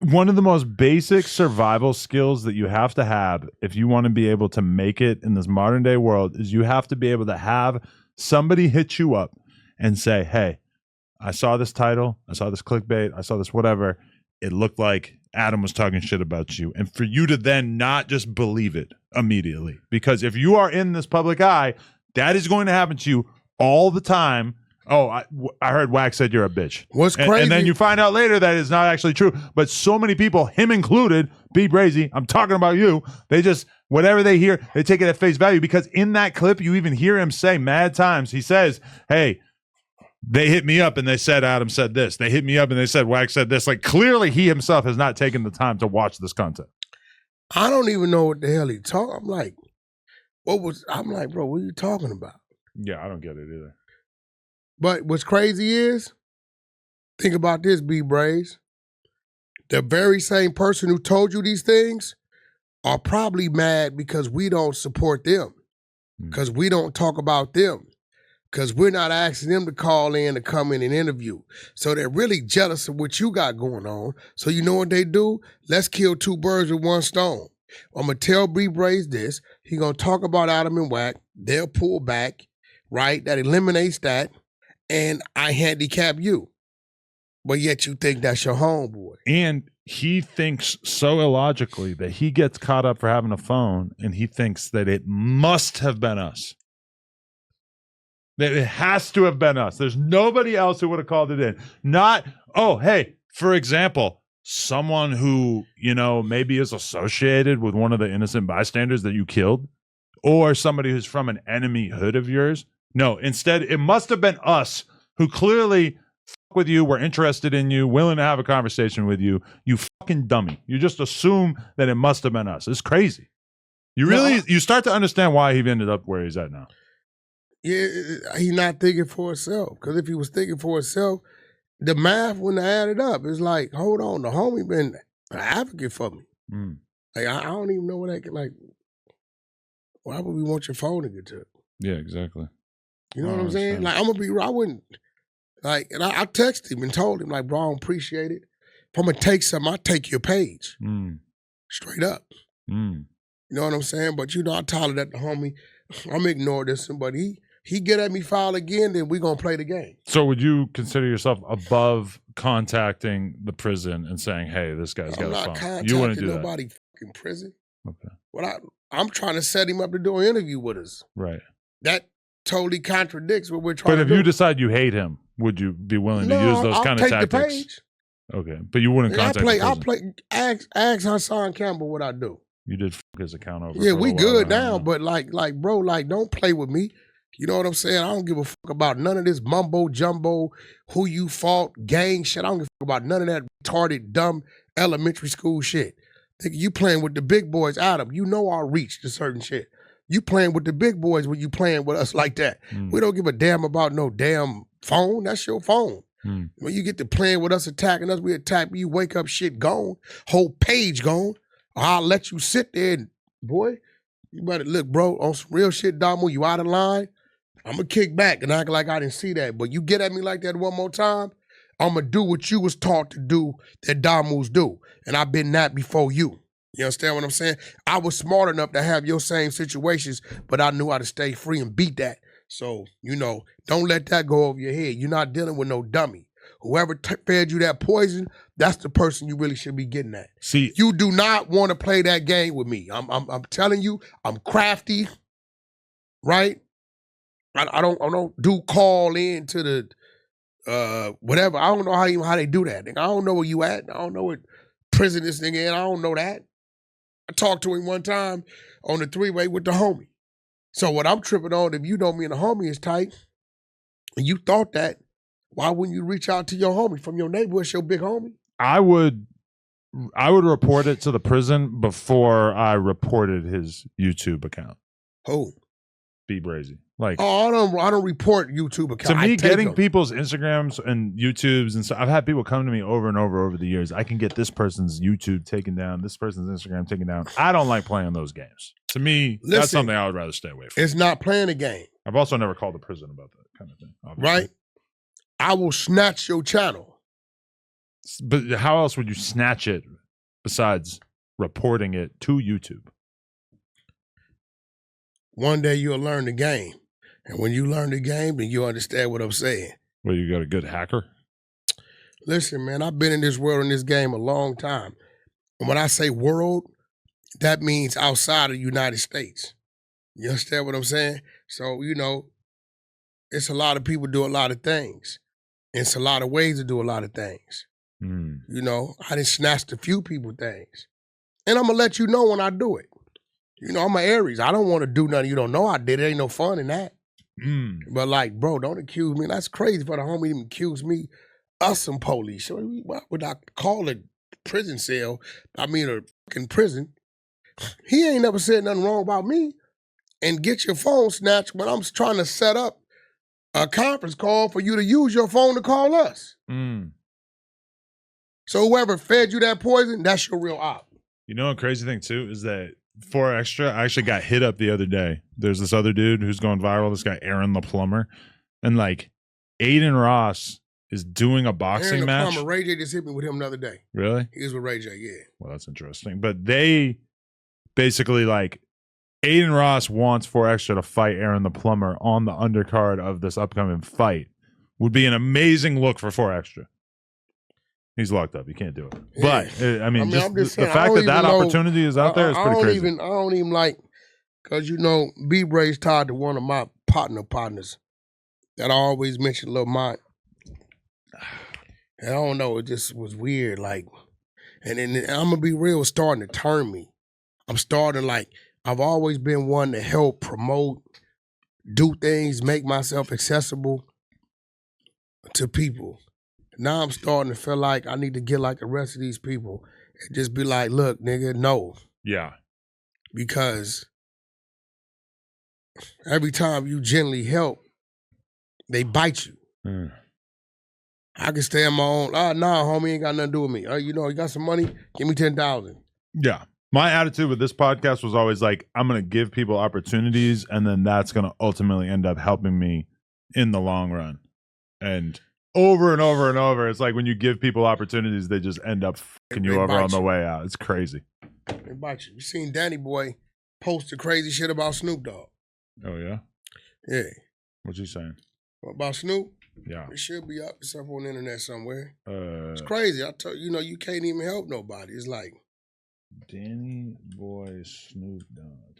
One of the most basic survival skills that you have to have if you want to be able to make it in this modern day world is you have to be able to have somebody hit you up and say, hey, I saw this title, I saw this clickbait, I saw this whatever. It looked like Adam was talking shit about you. And for you to then not just believe it immediately. Because if you are in this public eye, that is going to happen to you all the time. Oh, I heard Wack said you're a bitch. What's crazy? And then you find out later that it's not actually true. But so many people, him included, B Brazy, I'm talking about you. They just, whatever they hear, they take it at face value. Because in that clip, you even hear him say mad times. He says, hey, they hit me up and they said Adam said this. They hit me up and they said Wack said this. Like, clearly he himself has not taken the time to watch this content. I don't even know what the hell he talking. I'm like, bro, what are you talking about? Yeah, I don't get it either. But what's crazy is, think about this, B Braze. The very same person who told you these things are probably mad because we don't support them. Because we don't talk about them. Because we're not asking them to call in to come in and interview. So they're really jealous of what you got going on. So you know what they do? Let's kill 2 birds with 1 stone. I'm going to tell B Braze this. He's going to talk about Adam and Wack. They'll pull back, right? That eliminates that. And I handicap you. But yet you think that's your homeboy. And he thinks so illogically that he gets caught up for having a phone and he thinks that it must have been us. That it has to have been us. There's nobody else who would have called it in. Not, oh, hey, for example, someone who, you know, maybe is associated with one of the innocent bystanders that you killed, or somebody who's from an enemy hood of yours. No, instead, it must have been us who clearly fuck with you, were interested in you, willing to have a conversation with you. You fucking dummy. You just assume that it must have been us. It's crazy. You really, you start to understand why he ended up where he's at now. Yeah, he's not thinking for himself. Because if he was thinking for himself, the math wouldn't have added up. It's like, hold on, the homie been an advocate for me. Like, I don't even know what I can, like, why would we want your phone to get to? Yeah, exactly. You know what I'm saying? Like, I'm going to be, I wouldn't, like, and I texted him and told him, like, bro, I don't appreciate it. If I'm going to take something, I'll take your page. Straight up. You know what I'm saying? But you know, I hollered at the homie. I'm ignoring this, but he get at me foul again, then we gonna play the game. So would you consider yourself above contacting the prison and saying, "Hey, this guy's got a phone"? I'm not contacting You wouldn't do nobody fucking prison. Okay. But I'm trying to set him up to do an interview with us. Right. That totally contradicts what we're trying to do. But if you decide you hate him, would you be willing to use those kind of tactics? I'll take the page. Okay, but you wouldn't contact the prison. I'll play. Ask Hassan Campbell what I do. You did his account over. Yeah, we good now, but like, bro, like, don't play with me. You know what I'm saying? I don't give a fuck about none of this mumbo jumbo, who you fought, gang shit. I don't give a fuck about none of that retarded, dumb elementary school shit. Think you playing with the big boys, Adam. You know our reach to certain shit. You playing with the big boys when you playing with us like that. We don't give a damn about no damn phone. That's your phone. When you get to playing with us, attacking us, we attack you, wake up, shit gone, whole page gone. I'll let you sit there and, boy, you better look, bro, on some real shit, Damo, you out of line. I'm going to kick back and act like I didn't see that. But you get at me like that one more time, I'm going to do what you was taught to do that Damo's do. And I've been that before you. You understand what I'm saying? I was smart enough to have your same situations, but I knew how to stay free and beat that. So, you know, don't let that go over your head. You're not dealing with no dummy. Whoever fed you that poison, that's the person you really should be getting at. See, you do not want to play that game with me. I'm telling you, I'm crafty, right? I don't do call in to the whatever. I don't know how they do that. I don't know where you at. I don't know what prison this nigga in. I don't know that. I talked to him one time on the three-way with the homie. So what I'm tripping on, if you know me and the homie is tight, and you thought that, why wouldn't you reach out to your homie from your neighborhood, your big homie? I would report it to the prison before I reported his YouTube account. Who? Be brazy. Like, oh, I don't report YouTube account. To me, getting people's Instagrams and YouTubes and stuff, I've had people come to me over and over the years. I can get this person's YouTube taken down, this person's Instagram taken down. I don't like playing those games. To me, that's something I would rather stay away from. It's not playing a game. I've also never called the prison about that kind of thing. Obviously. Right? I will snatch your channel. But how else would you snatch it besides reporting it to YouTube? One day you'll learn the game. And when you learn the game, then you understand what I'm saying. Well, you got a good hacker? Listen, man, I've been in this world, in this game a long time. And when I say world, that means outside of the United States. You understand what I'm saying? So, you know, it's a lot of people do a lot of things. It's a lot of ways to do a lot of things. You know, I done snatched a few people things. And I'm going to let you know when I do it. You know, I'm an Aries. I don't want to do nothing you don't know I did. There ain't no fun in that. But like, bro, don't accuse me. That's crazy for the homie to even accuse me of some police. So why would I call it prison cell? I mean, a fucking prison. He ain't never said nothing wrong about me. And get your phone snatched when I'm trying to set up a conference call for you to use your phone to call us. So whoever fed you that poison, that's your real op. You know, a crazy thing too is that for extra, I actually got hit up the other day. There's this other dude who's going viral, this guy Aaron the Plumber. And like Aiden Ross is doing a boxing match. Aaron the Plumber, Ray J just hit me with him the other day. Really? He was with Ray J, yeah. Well, that's interesting. But they basically like Aiden Ross wants 4Extra to fight Aaron the Plumber on the undercard of this upcoming fight. Would be an amazing look for 4Extra. He's locked up. You can't do it. Yeah. But I mean just the fact that opportunity is out there is pretty crazy. I don't even like, because you know, B-Bray's tied to one of my partners that I always mention, Lil Mont. And I don't know, it just was weird. Like, and then I'm gonna be real, it's starting to turn me. I'm starting like, I've always been one to help promote, do things, make myself accessible to people. Now I'm starting to feel like I need to get like the rest of these people and just be like, look, nigga, no. Yeah. Because every time you gently help, they bite you. I can stay on my own. Nah, homie, ain't got nothing to do with me. You know, you got some money? Give me 10,000. Yeah. My attitude with this podcast was always like, I'm going to give people opportunities, and then that's going to ultimately end up helping me in the long run. And over and over and over, it's like when you give people opportunities, they just end up fucking you over on the way out. It's crazy. They bite you. You seen Danny Boy posted crazy shit about Snoop Dogg. Oh yeah. Yeah. What's he saying? About Snoop? Yeah. It should be up. It's up on the internet somewhere. It's Uh, crazy. I tell you, you can't even help nobody. It's like Danny Boy Snoop Dogg.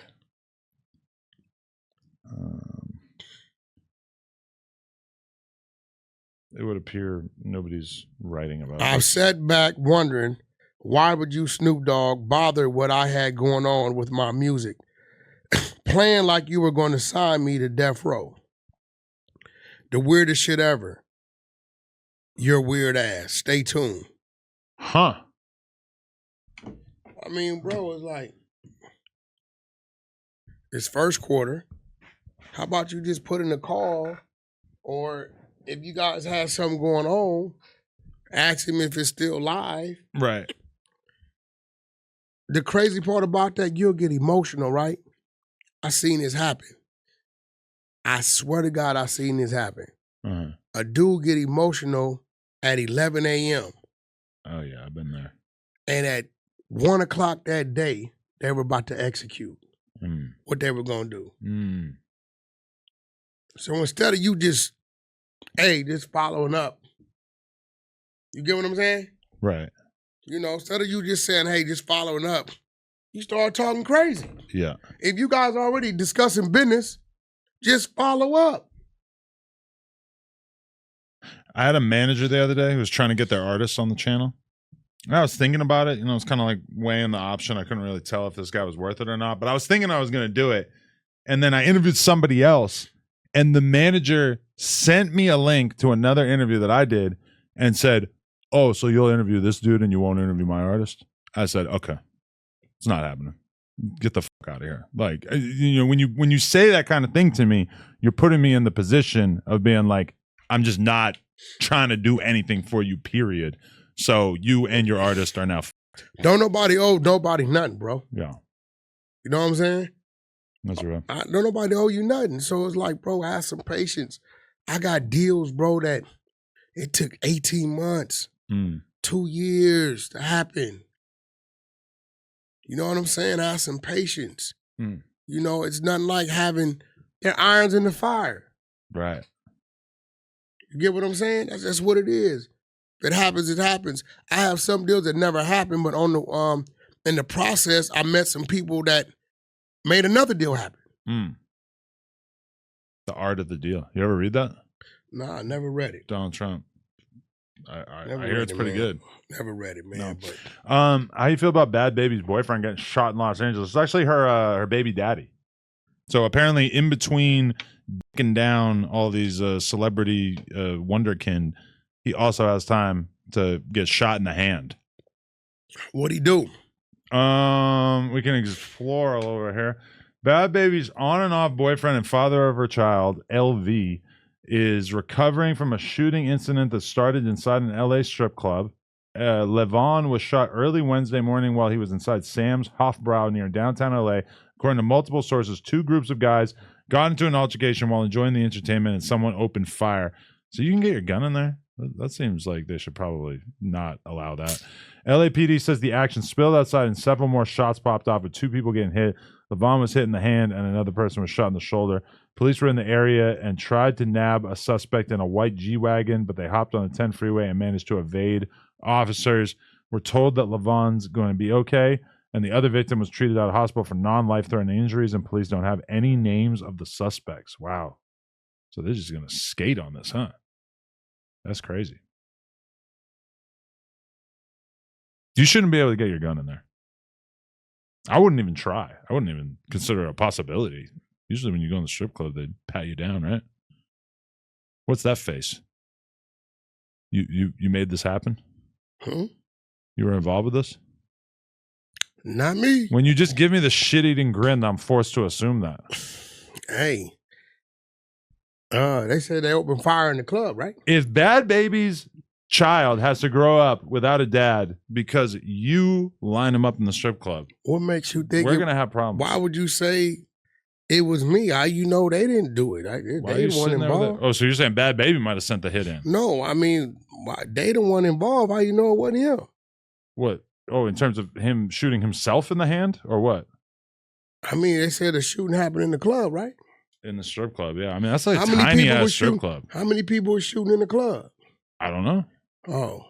It would appear nobody's writing about I've this. sat back wondering, why would you, Snoop Dogg, bother what I had going on with my music? Playing like you were going to sign me to death row. The weirdest shit ever. Your weird ass. Stay tuned. Huh. I mean, bro, it's like, it's first quarter. How about you just put in a call, or if you guys have something going on, ask him if it's still live. Right. The crazy part about that, you'll get emotional, right? I seen this happen. I swear to God, I seen this happen. Uh-huh. A dude get emotional at 11 a.m. Oh yeah, I've been there. And at 1 o'clock that day, they were about to execute what they were going to do. So instead of you just following up, you get what I'm saying? Right. Instead of you just saying, hey, just following up, you start talking crazy. Yeah. If you guys already discussing business, just follow up. I had a manager the other day who was trying to get their artists on the channel. And I was thinking about it. It's kind of like weighing the option. I couldn't really tell if this guy was worth it or not, but I was thinking I was going to do it. And then I interviewed somebody else, and the manager sent me a link to another interview that I did and said, oh, so you'll interview this dude and you won't interview my artist? I said, okay, it's not happening. Get the fuck out of here. Like, when you say that kind of thing to me, you're putting me in the position of being like, I'm just not trying to do anything for you, period. So you and your artist are now f***ed. Don't nobody owe nobody nothing, bro. Yeah. You know what I'm saying? That's right. Don't nobody owe you nothing. So it's like, bro, have some patience. I got deals, bro, that it took 18 months, 2 years to happen. You know what I'm saying? Have some patience. It's nothing like having their irons in the fire. Right. You get what I'm saying? That's what it is. If it happens, it happens. I have some deals that never happened, but on the in the process, I met some people that made another deal happen. The Art of the Deal. You ever read that? Nah, I never read it. Donald Trump. I Never hear read it's it, pretty man. good. Never read it, man. No. But How you feel about Bad Baby's boyfriend getting shot in Los Angeles? It's actually her baby daddy. So apparently, in between dicking down all these celebrity wonderkind, he also has time to get shot in the hand. what'd he do? We can explore all over here. Bad Baby's on and off boyfriend and father of her child, LV, is recovering from a shooting incident that started inside an LA strip club. Levon was shot early Wednesday morning while he was inside Sam's Hofbrau near downtown LA. According to multiple sources, two groups of guys got into an altercation while enjoying the entertainment and someone opened fire. So you can get your gun in there? That seems like they should probably not allow that. LAPD says the action spilled outside and several more shots popped off with two people getting hit. Levon was hit in the hand and another person was shot in the shoulder. Police were in the area and tried to nab a suspect in a white G-Wagon, but they hopped on the 10 freeway and managed to evade. Officers were told that Levon's going to be okay, and the other victim was treated out of hospital for non-life-threatening injuries, and police don't have any names of the suspects. Wow. So they're just going to skate on this, huh? That's crazy. You shouldn't be able to get your gun in there. I wouldn't even try. I wouldn't even consider it a possibility. Usually when you go in the strip club, they pat you down, right? What's that face? You made this happen? Huh? You were involved with this? Not me. When you just give me the shit-eating grin, I'm forced to assume that. Hey. They said they opened fire in the club, right? If Bad Baby's child has to grow up without a dad because you line him up in the strip club, what makes you think we're going to have problems. Why would you say it was me? How you know they didn't do it? They the one involved. Oh, so you're saying Bad Baby might have sent the hit in? No, I mean, they the one involved. How you know it wasn't him? What? Oh, in terms of him shooting himself in the hand or what? I mean, they said a shooting happened in the club, right? In the strip club, yeah. I mean, that's like How a many tiny people ass was strip shooting? club. How many people were shooting in the club? I don't know. Oh,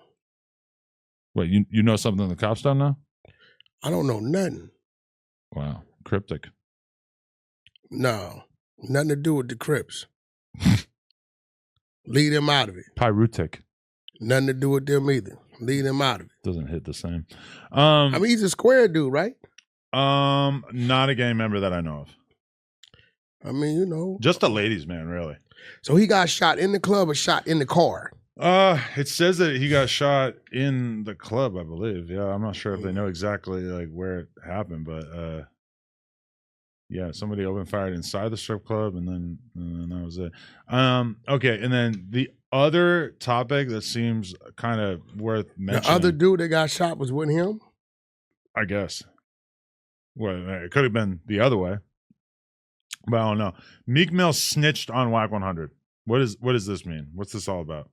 What, you know something the cops don't know? I don't know nothing. Wow, cryptic. No, nothing to do with the Crips. Leave them out of it. Pyrutic. Nothing to do with them either. Leave them out of it. Doesn't hit the same. I mean, he's a square dude, right? Not a gang member that I know of. I mean, you know. Just a ladies' man, really. So he got shot in the club or shot in the car? It says that he got shot in the club, I believe. Yeah, I'm not sure if they know exactly like where it happened, but yeah, somebody opened fire inside the strip club, and then that was it. Okay, and then the other topic that seems kind of worth mentioning. The other dude that got shot was with him? I guess. Well, it could have been the other way, but I don't know. Meek Mill snitched on Wack 100. What does this mean? What's this all about?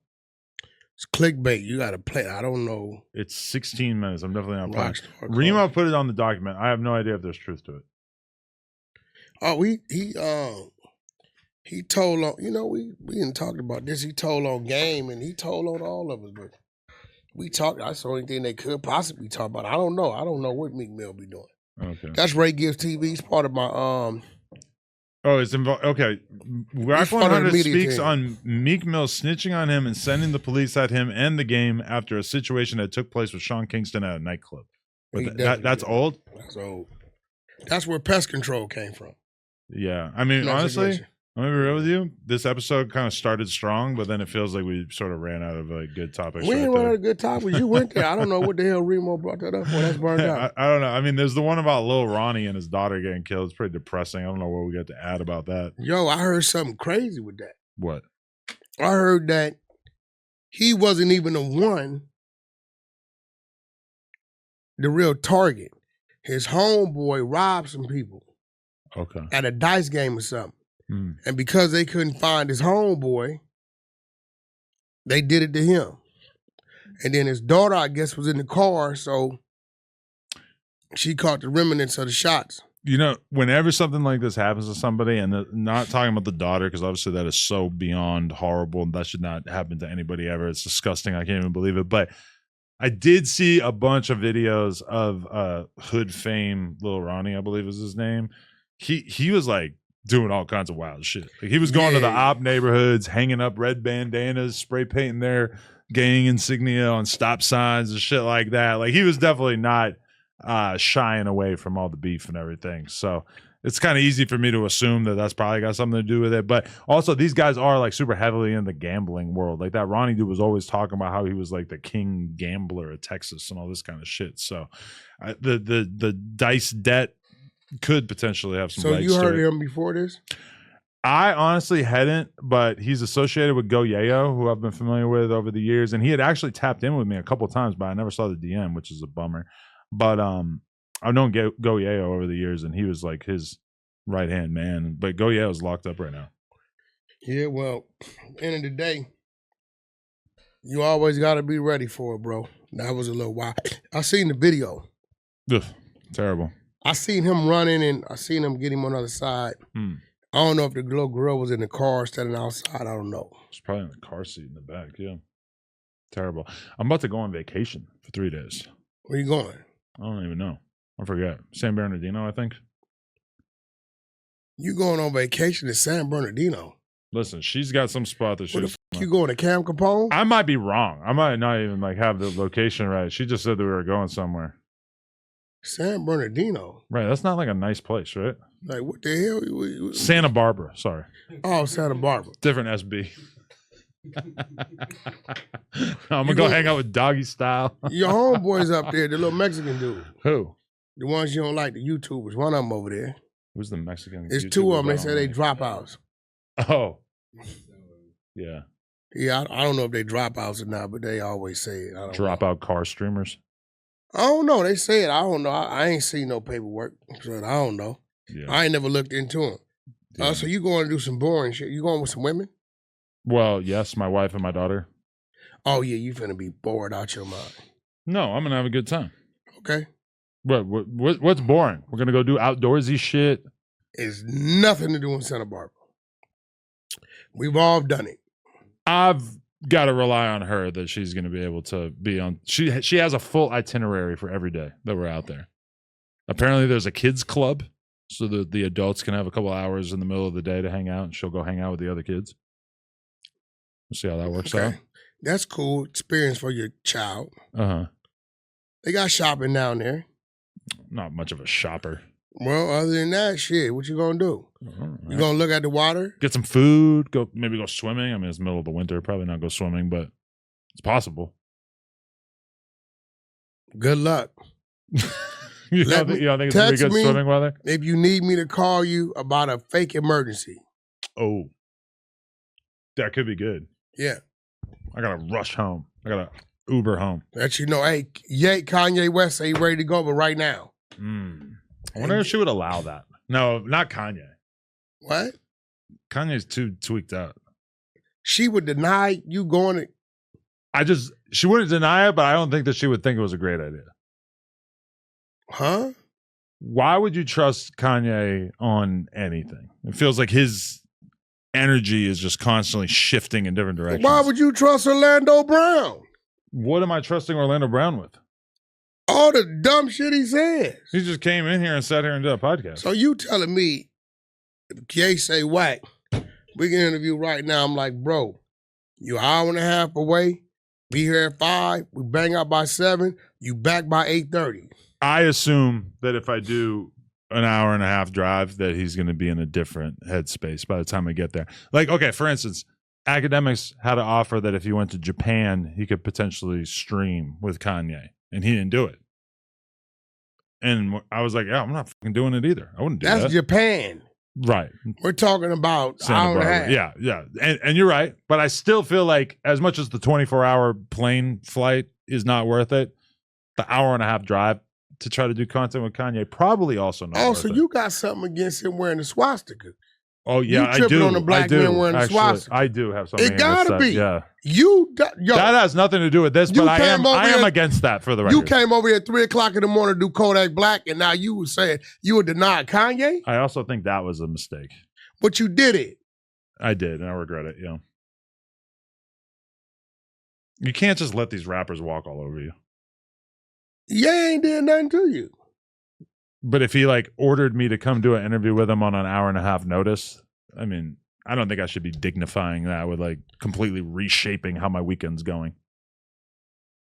It's clickbait. You got to play. I don't know. It's 16 minutes. I'm definitely not playing. Rockstar Remo put it on the document. I have no idea if there's truth to it. Oh, he told on, you know, we didn't talk about this. He told on Game and he told on all of us, but we talked. That's the only thing they could possibly talk about. I don't know. I don't know what Meek Mill be doing. Okay. That's Ray Gives TV. He's part of my Oh, it's involved. Okay. Wack 100 speaks on Meek Mill snitching on him and sending the police at him and the Game after a situation that took place with Sean Kingston at a nightclub. But that's old? That's old. That's where pest control came from. Yeah. I mean, honestly, I'm going to be real with you. This episode kind of started strong, but then it feels like we sort of ran out of good topics. We ain't run out of good topics. You went there. I don't know what the hell Remo brought that up for. That's burned out. I don't know. I mean, there's the one about Lil Ronnie and his daughter getting killed. It's pretty depressing. I don't know what we got to add about that. Yo, I heard something crazy with that. What? I heard that he wasn't even the one, the real target. His homeboy robbed some people. Okay. At a dice game or something. And because they couldn't find his homeboy, they did it to him. And then his daughter, I guess, was in the car, so she caught the remnants of the shots. You know, whenever something like this happens to somebody, and not talking about the daughter, because obviously that is so beyond horrible, and that should not happen to anybody ever. It's disgusting. I can't even believe it. But I did see a bunch of videos of hood fame, Lil Ronnie, I believe is his name. He was like doing all kinds of wild shit. Like he was going to the op neighborhoods, hanging up red bandanas, spray painting their gang insignia on stop signs and shit like that. Like he was definitely not shying away from all the beef and everything. So it's kind of easy for me to assume that that's probably got something to do with it. But also these guys are like super heavily in the gambling world. Like that Ronnie dude was always talking about how he was like the king gambler of Texas and all this kind of shit. So the dice debt could potentially have some. So you heard of him before this? I honestly hadn't, but he's associated with Go Yayo, who I've been familiar with over the years, and he had actually tapped in with me a couple of times, but I never saw the DM, which is a bummer. But I've known Go Yayo over the years, and he was like his right hand man. But Go Yayo's locked up right now. Yeah, well, end of the day, you always got to be ready for it, bro. That was a little wild. I seen the video. Ugh, terrible. I seen him running, and I seen him get him on the other side. I don't know if the little girl was in the car standing outside. I don't know. She's probably in the car seat in the back, yeah. Terrible. I'm about to go on vacation for 3 days. Where you going? I don't even know. I forget. San Bernardino, I think. You going on vacation to San Bernardino? Listen, she's got some spot that Where the she's... fuck you going to Cam Capone? I might be wrong. I might not even like have the location right. She just said that we were going somewhere. San Bernardino. Right, that's not like a nice place, right? Like, what the hell? Santa Barbara, sorry. Oh, Santa Barbara. Different SB. I'm going to go hang out with Doggy Style. Your homeboy's up there, the little Mexican dude. Who? The ones you don't like, the YouTubers. One of them over there. Who's the Mexican? There's two of them. They say they dropouts. Oh. Yeah. Yeah, I don't know if they dropouts or not, but they always say it. Dropout car streamers? I don't know. They say it. I don't know. I ain't seen no paperwork, so I don't know. Yeah. I ain't never looked into them. Yeah. So you going to do some boring shit? You going with some women? Well, yes, my wife and my daughter. Oh, yeah, you finna be bored out your mind. No, I'm going to have a good time. Okay. What's boring? We're gonna go do outdoorsy shit. It's nothing to do in Santa Barbara. We've all done it. I've got to rely on her that she's going to be able to be on. She has a full itinerary for every day that we're out there. Apparently, there's a kids club, so that the adults can have a couple hours in the middle of the day to hang out, and she'll go hang out with the other kids. We'll see how that works out. That's cool experience for your child. Uh-huh. They got shopping down there. Not much of a shopper. Well, other than that, shit, what you gonna do? You gonna look at the water? Get some food, maybe go swimming. I mean, it's the middle of the winter, probably not go swimming, but it's possible. Good luck. you don't think it's gonna be good swimming weather? If you need me to call you about a fake emergency. Oh. That could be good. Yeah. I gotta rush home. I gotta Uber home. Let you know, hey, Kanye West say he ready to go, but right now. I wonder if she would allow that. No, not Kanye. What? Kanye's too tweaked out. She would deny you going to... She wouldn't deny it, but I don't think that she would think it was a great idea. Huh? Why would you trust Kanye on anything? It feels like his energy is just constantly shifting in different directions. Why would you trust Orlando Brown? What am I trusting Orlando Brown with? All the dumb shit he says. He just came in here and sat here and did a podcast. So you telling me, if Kay say, Wack, we can interview right now. I'm like, bro, you an hour and a half away. Be here at 5. We bang out by 7. You back by 8:30. I assume that if I do an hour and a half drive, that he's going to be in a different headspace by the time I get there. Like, okay, for instance, Academics had an offer that if he went to Japan, he could potentially stream with Kanye, and he didn't do it. And I was like, yeah, I'm not fucking doing it either. I wouldn't do that. That's Japan. Right. We're talking about Santa hour and a Barbara. half. Yeah. And you're right. But I still feel like as much as the 24-hour plane flight is not worth it, the hour and a half drive to try to do content with Kanye probably also not worth it. You got something against him wearing the swastika. Oh, yeah, I do. You tripping on the black man wearing the swastika. I do have something It gotta be. Yeah. That has nothing to do with this, but I am against that for the record. You came over here at 3 o'clock in the morning to do Kodak Black, and now you were saying you would deny Kanye? I also think that was a mistake. But you did it. I did, and I regret it, yeah. You can't just let these rappers walk all over you. Yeah, ain't did nothing to you. But if he like ordered me to come do an interview with him on an hour and a half notice, I mean, I don't think I should be dignifying that with like completely reshaping how my weekend's going.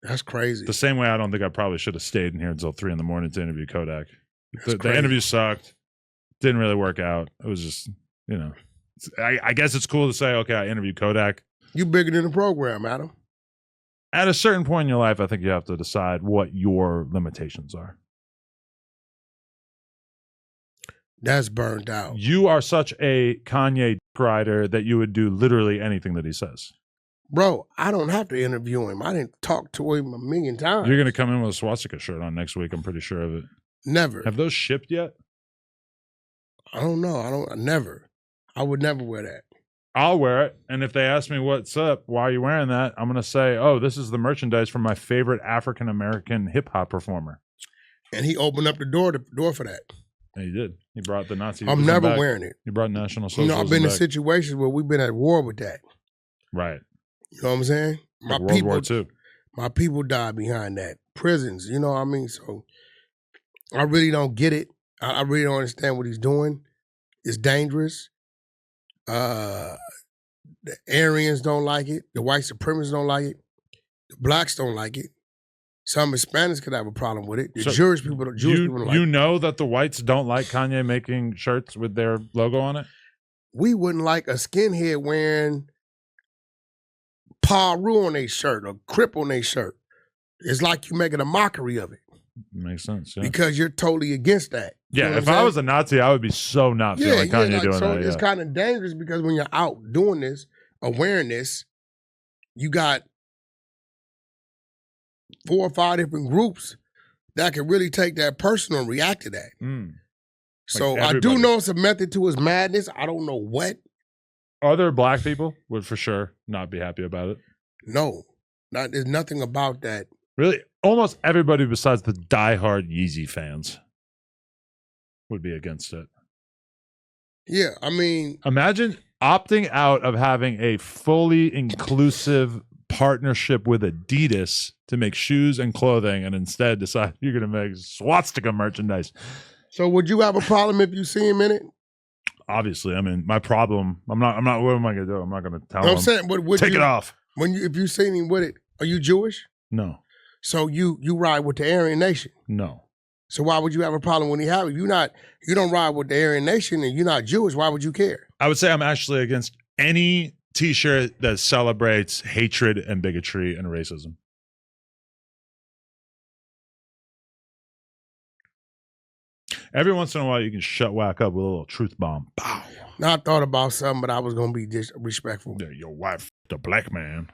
That's crazy. The same way I don't think I probably should have stayed in here until 3 a.m. to interview Kodak. The interview sucked. Didn't really work out. It was just, you know, I guess it's cool to say, okay, I interviewed Kodak. You bigger than the program, Adam. At a certain point in your life, I think you have to decide what your limitations are. That's burned out. You are such a Kanye rider that you would do literally anything that he says. Bro, I don't have to interview him. I didn't talk to him a million times. You're going to come in with a Swastika shirt on next week. I'm pretty sure of it. Never. Have those shipped yet? I don't know. Never. I would never wear that. I'll wear it. And if they ask me what's up, why are you wearing that? I'm going to say, oh, this is the merchandise from my favorite African-American hip-hop performer. And he opened up the door for that. And he did. He brought the Nazi. I'm never wearing it. He brought National Socialism I've been in back. situations where we've been at war with that. Right. You know what I'm saying? Like World War II. My people died behind that. Prisons, you know what I mean? So I really don't get it. I really don't understand what he's doing. It's dangerous. The Aryans don't like it. The white supremacists don't like it. The blacks don't like it. Some Hispanics could have a problem with it. The Jewish people don't like it. You know that the whites don't like Kanye making shirts with their logo on it? We wouldn't like a skinhead wearing Paru on their shirt or Crip on their shirt. It's like you making a mockery of it. Makes sense, yeah. Because you're totally against that. Yeah, you know if I was a Nazi, I would be so not feeling Kanye doing that. It's kind of dangerous because when you're out doing this or wearing this, you got 4 or 5 different groups that can really take that personal and react to that. So I do know it's a method to his madness. I don't know what. Other black people would for sure not be happy about it. No, there's nothing about that Really, almost everybody besides the diehard Yeezy fans would be against it. Yeah, I mean, imagine opting out of having a fully inclusive partnership with Adidas to make shoes and clothing, and instead decide you're going to make Swastika merchandise. So would you have a problem if you see him in it? Obviously, I mean, my problem. I'm not. What am I going to do? I'm not going to tell him. I'm saying, but would take you, it off. If you seen him with it, are you Jewish? No. So you ride with the Aryan Nation? No. So why would you have a problem when he have it? You don't ride with the Aryan Nation and you're not Jewish. Why would you care? I would say I'm actually against any T-shirt that celebrates hatred and bigotry and racism. Every once in a while, you can shut Wack up with a little truth bomb. Bow. Now I thought about something, but I was gonna be disrespectful. Yeah, your wife, the black man.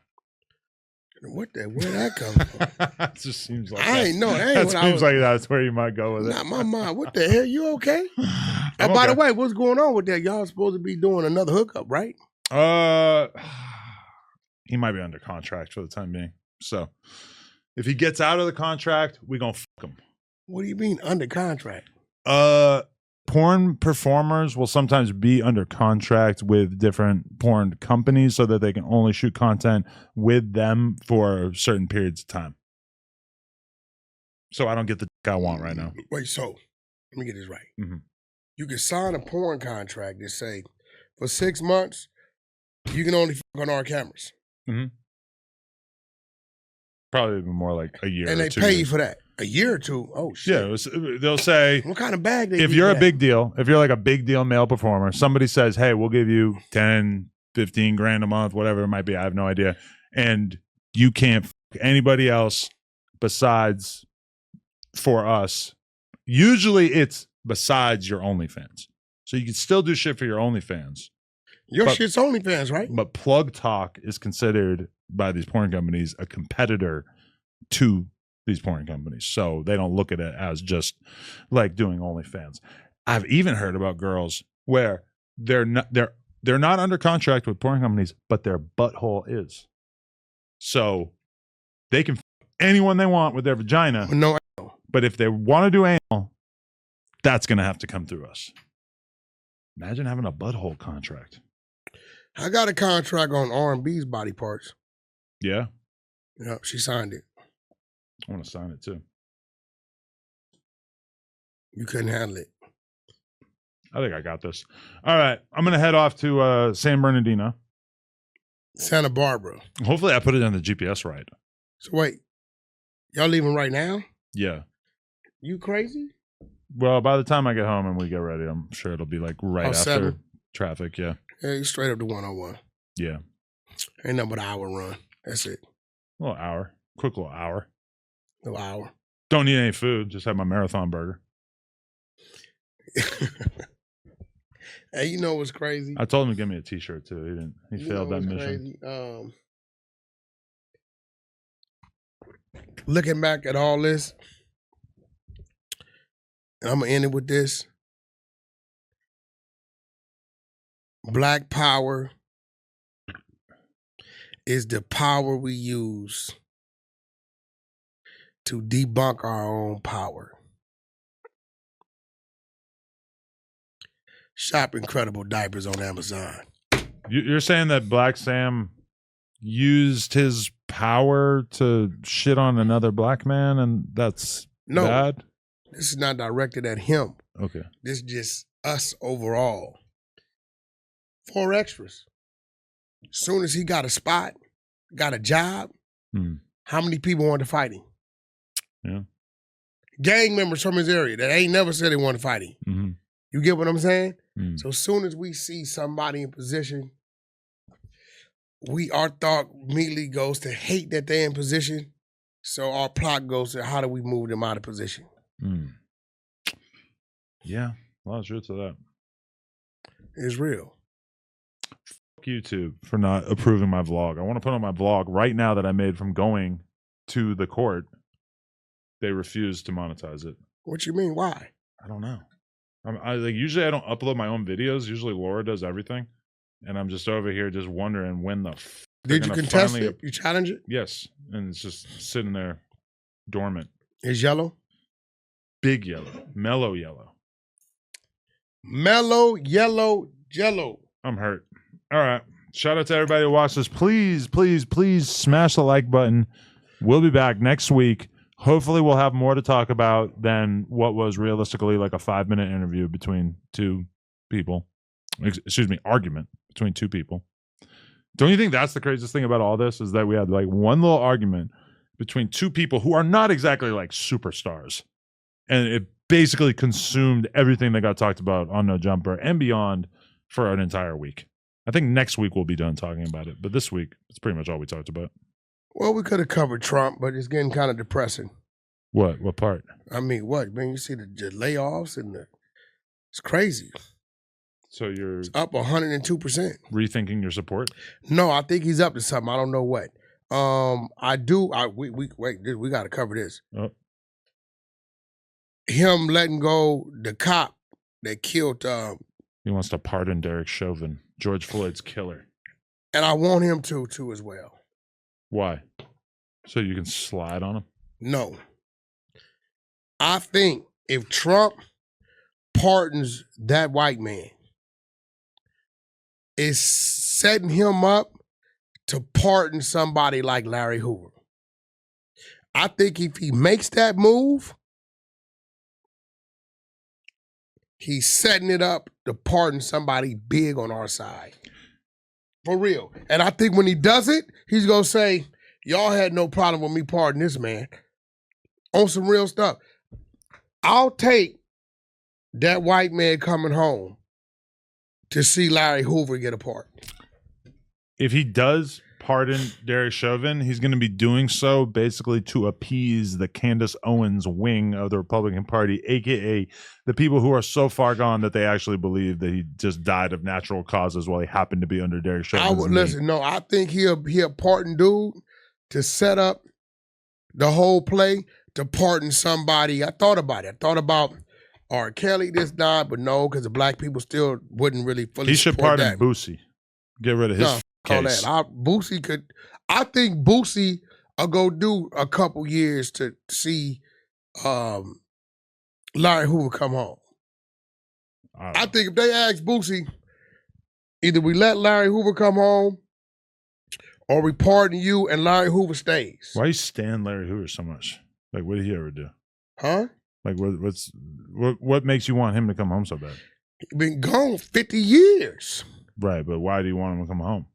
Where'd that come from? It just seems like I ain't know. That seems like that's where you might go with it. Not my mind. What the hell? You okay? I'm By okay. the way, what's going on with that? Y'all supposed to be doing another hookup, right? He might be under contract for the time being. So if he gets out of the contract, we gonna fuck him. What do you mean under contract? Porn performers will sometimes be under contract with different porn companies so that they can only shoot content with them for certain periods of time. So I don't get the dick I want right now. Wait, so let me get this right. Mm-hmm. You can sign a porn contract that say for 6 months you can only fuck on our cameras, Mm-hmm. Probably even more like a year. and or they 2 pay years. you for that. A year or two. Oh shit! Yeah, they'll say, what kind of bag they if give you're you a that? big deal, if you're like a big deal male performer, somebody says, hey, we'll give you 10, 15 grand a month, whatever it might be. I have no idea. And you can't fuck anybody else besides for us. Usually it's besides your OnlyFans. So you can still do shit for your OnlyFans. Your shit's OnlyFans, right? But Plug Talk is considered by these porn companies a competitor to these porn companies, so they don't look at it as just like doing OnlyFans. I've even heard about girls where they're not under contract with porn companies, but their butthole is, so they can f anyone they want with their vagina. No anal. But if they want to do anal, that's gonna have to come through us. Imagine having a butthole contract. I got a contract on R&B's body parts. Yeah, Yeah, she signed it. I want to sign it too. You couldn't handle it. I think I got this. All right, I'm gonna head off to San Bernardino. Santa Barbara. Hopefully, I put it on the GPS right. So wait, y'all leaving right now? Yeah. You crazy? Well, by the time I get home and we get ready, I'm sure it'll be like right after 7? traffic. Yeah. Yeah, you straight up to 101. Yeah. Ain't nothing but an hour run. That's it. A little hour. Quick little hour. No hour. Don't need any food. Just have my marathon burger. Hey, you know what's crazy? I told him to give me a t-shirt too. He didn't. He You failed know that what's mission. crazy? Looking back at all this, and I'm gonna end it with this. Black power is the power we use to debunk our own power. Shop incredible diapers on Amazon. You're saying that Black Sam used his power to shit on another black man, and that's No. bad? This is not directed at him. Okay. This is just us overall. 4 extras. As soon as he got a spot, got a job, how many people wanted to fight him? Yeah. Gang members from his area that ain't never said they wanted to fight him. Mm-hmm. You get what I'm saying? Mm. So as soon as we see somebody in position, our thought immediately goes to hate that they're in position. So our plot goes to how do we move them out of position? Mm. Yeah, a lot of truth to that. It's real. Fuck YouTube for not approving my vlog. I want to put on my vlog right now that I made from going to the court. They refused to monetize it. What you mean? Why? I don't know. I like usually I don't upload my own videos. Usually Laura does everything, and I'm just over here just wondering when the. Did you contest it? You challenge it? Yes, and it's just sitting there dormant. Is yellow? Big yellow. Mellow yellow. Mellow yellow jello. I'm hurt. All right. Shout out to everybody who watched this. Please, please, please smash the like button. We'll be back next week. Hopefully we'll have more to talk about than what was realistically like a 5-minute interview between two people. Excuse me, argument between two people. Don't you think that's the craziest thing about all this is that we had like one little argument between two people who are not exactly like superstars. And it basically consumed everything that got talked about on No Jumper and beyond for an entire week. I think next week we'll be done talking about it. But this week, it's pretty much all we talked about. Well, we could have covered Trump, but it's getting kind of depressing. What? What part? I mean, what? Man, you see the layoffs and it's crazy. So you're it's up 102%. Rethinking your support? No, I think he's up to something. I don't know what. We got to cover this. Oh. Him letting go the cop that killed. He wants to pardon Derek Chauvin, George Floyd's killer. And I want him to too as well. Why? So you can slide on him? No. I think if Trump pardons that white man, it's setting him up to pardon somebody like Larry Hoover. I think if he makes that move, he's setting it up to pardon somebody big on our side. For real. And I think when he does it, he's going to say, y'all had no problem with me pardoning this man on some real stuff. I'll take that white man coming home to see Larry Hoover get a pardon. If he does pardon Derek Chauvin, he's going to be doing so basically to appease the Candace Owens wing of the Republican Party, a.k.a. the people who are so far gone that they actually believe that he just died of natural causes while he happened to be under Derek Chauvin. I think he a pardon dude to set up the whole play to pardon somebody. I thought about it. I thought about R. Kelly this died, but no, because the black people still wouldn't really fully He should support pardon that. Boosie. Get rid of his case. Boosie could. I think Boosie will go do a couple years to see Larry Hoover come home. I think if they ask Boosie, either we let Larry Hoover come home or we pardon you and Larry Hoover stays. Why you stand Larry Hoover so much? Like, what did he ever do? Huh? Like, what makes you want him to come home so bad? He's been gone 50 years. Right, but why do you want him to come home?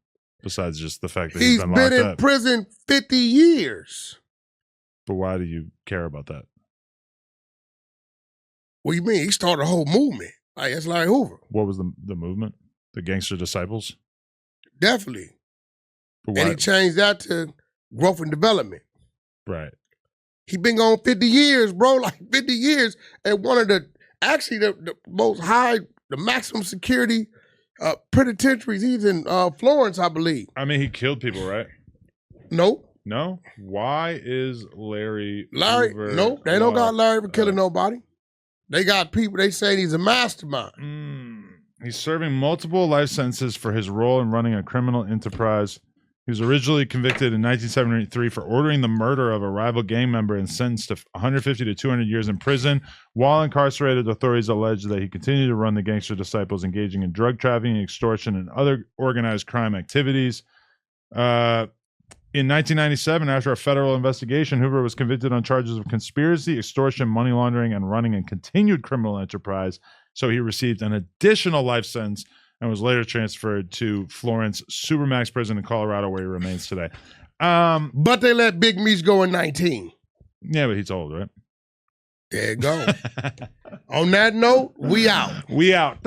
Besides just the fact that he's been locked in up. prison 50 years. But why do you care about that? What do you mean? He started a whole movement. Like, that's Larry Hoover. What was the movement? The Gangster Disciples? Definitely. But and he changed that to growth and development. Right. He been gone 50 years, bro. Like 50 years at one of the most high, the maximum security penitentiaries. He's in Florence, I believe. I mean, he killed people, right? Nope. No? Why is Larry Hoover nope. They don't got Larry for killing nobody. They got people, they saying he's a mastermind. He's serving multiple life sentences for his role in running a criminal enterprise. He was originally convicted in 1973 for ordering the murder of a rival gang member and sentenced to 150 to 200 years in prison. While incarcerated, authorities alleged that he continued to run the Gangster Disciples, engaging in drug trafficking, extortion, and other organized crime activities. In 1997, after a federal investigation, Hoover was convicted on charges of conspiracy, extortion, money laundering, and running a continued criminal enterprise. So he received an additional life sentence and was later transferred to Florence Supermax prison in Colorado, where he remains today. But they let Big Meech go in 19. Yeah, but he's old, right? There you go. On that note, we out. We out.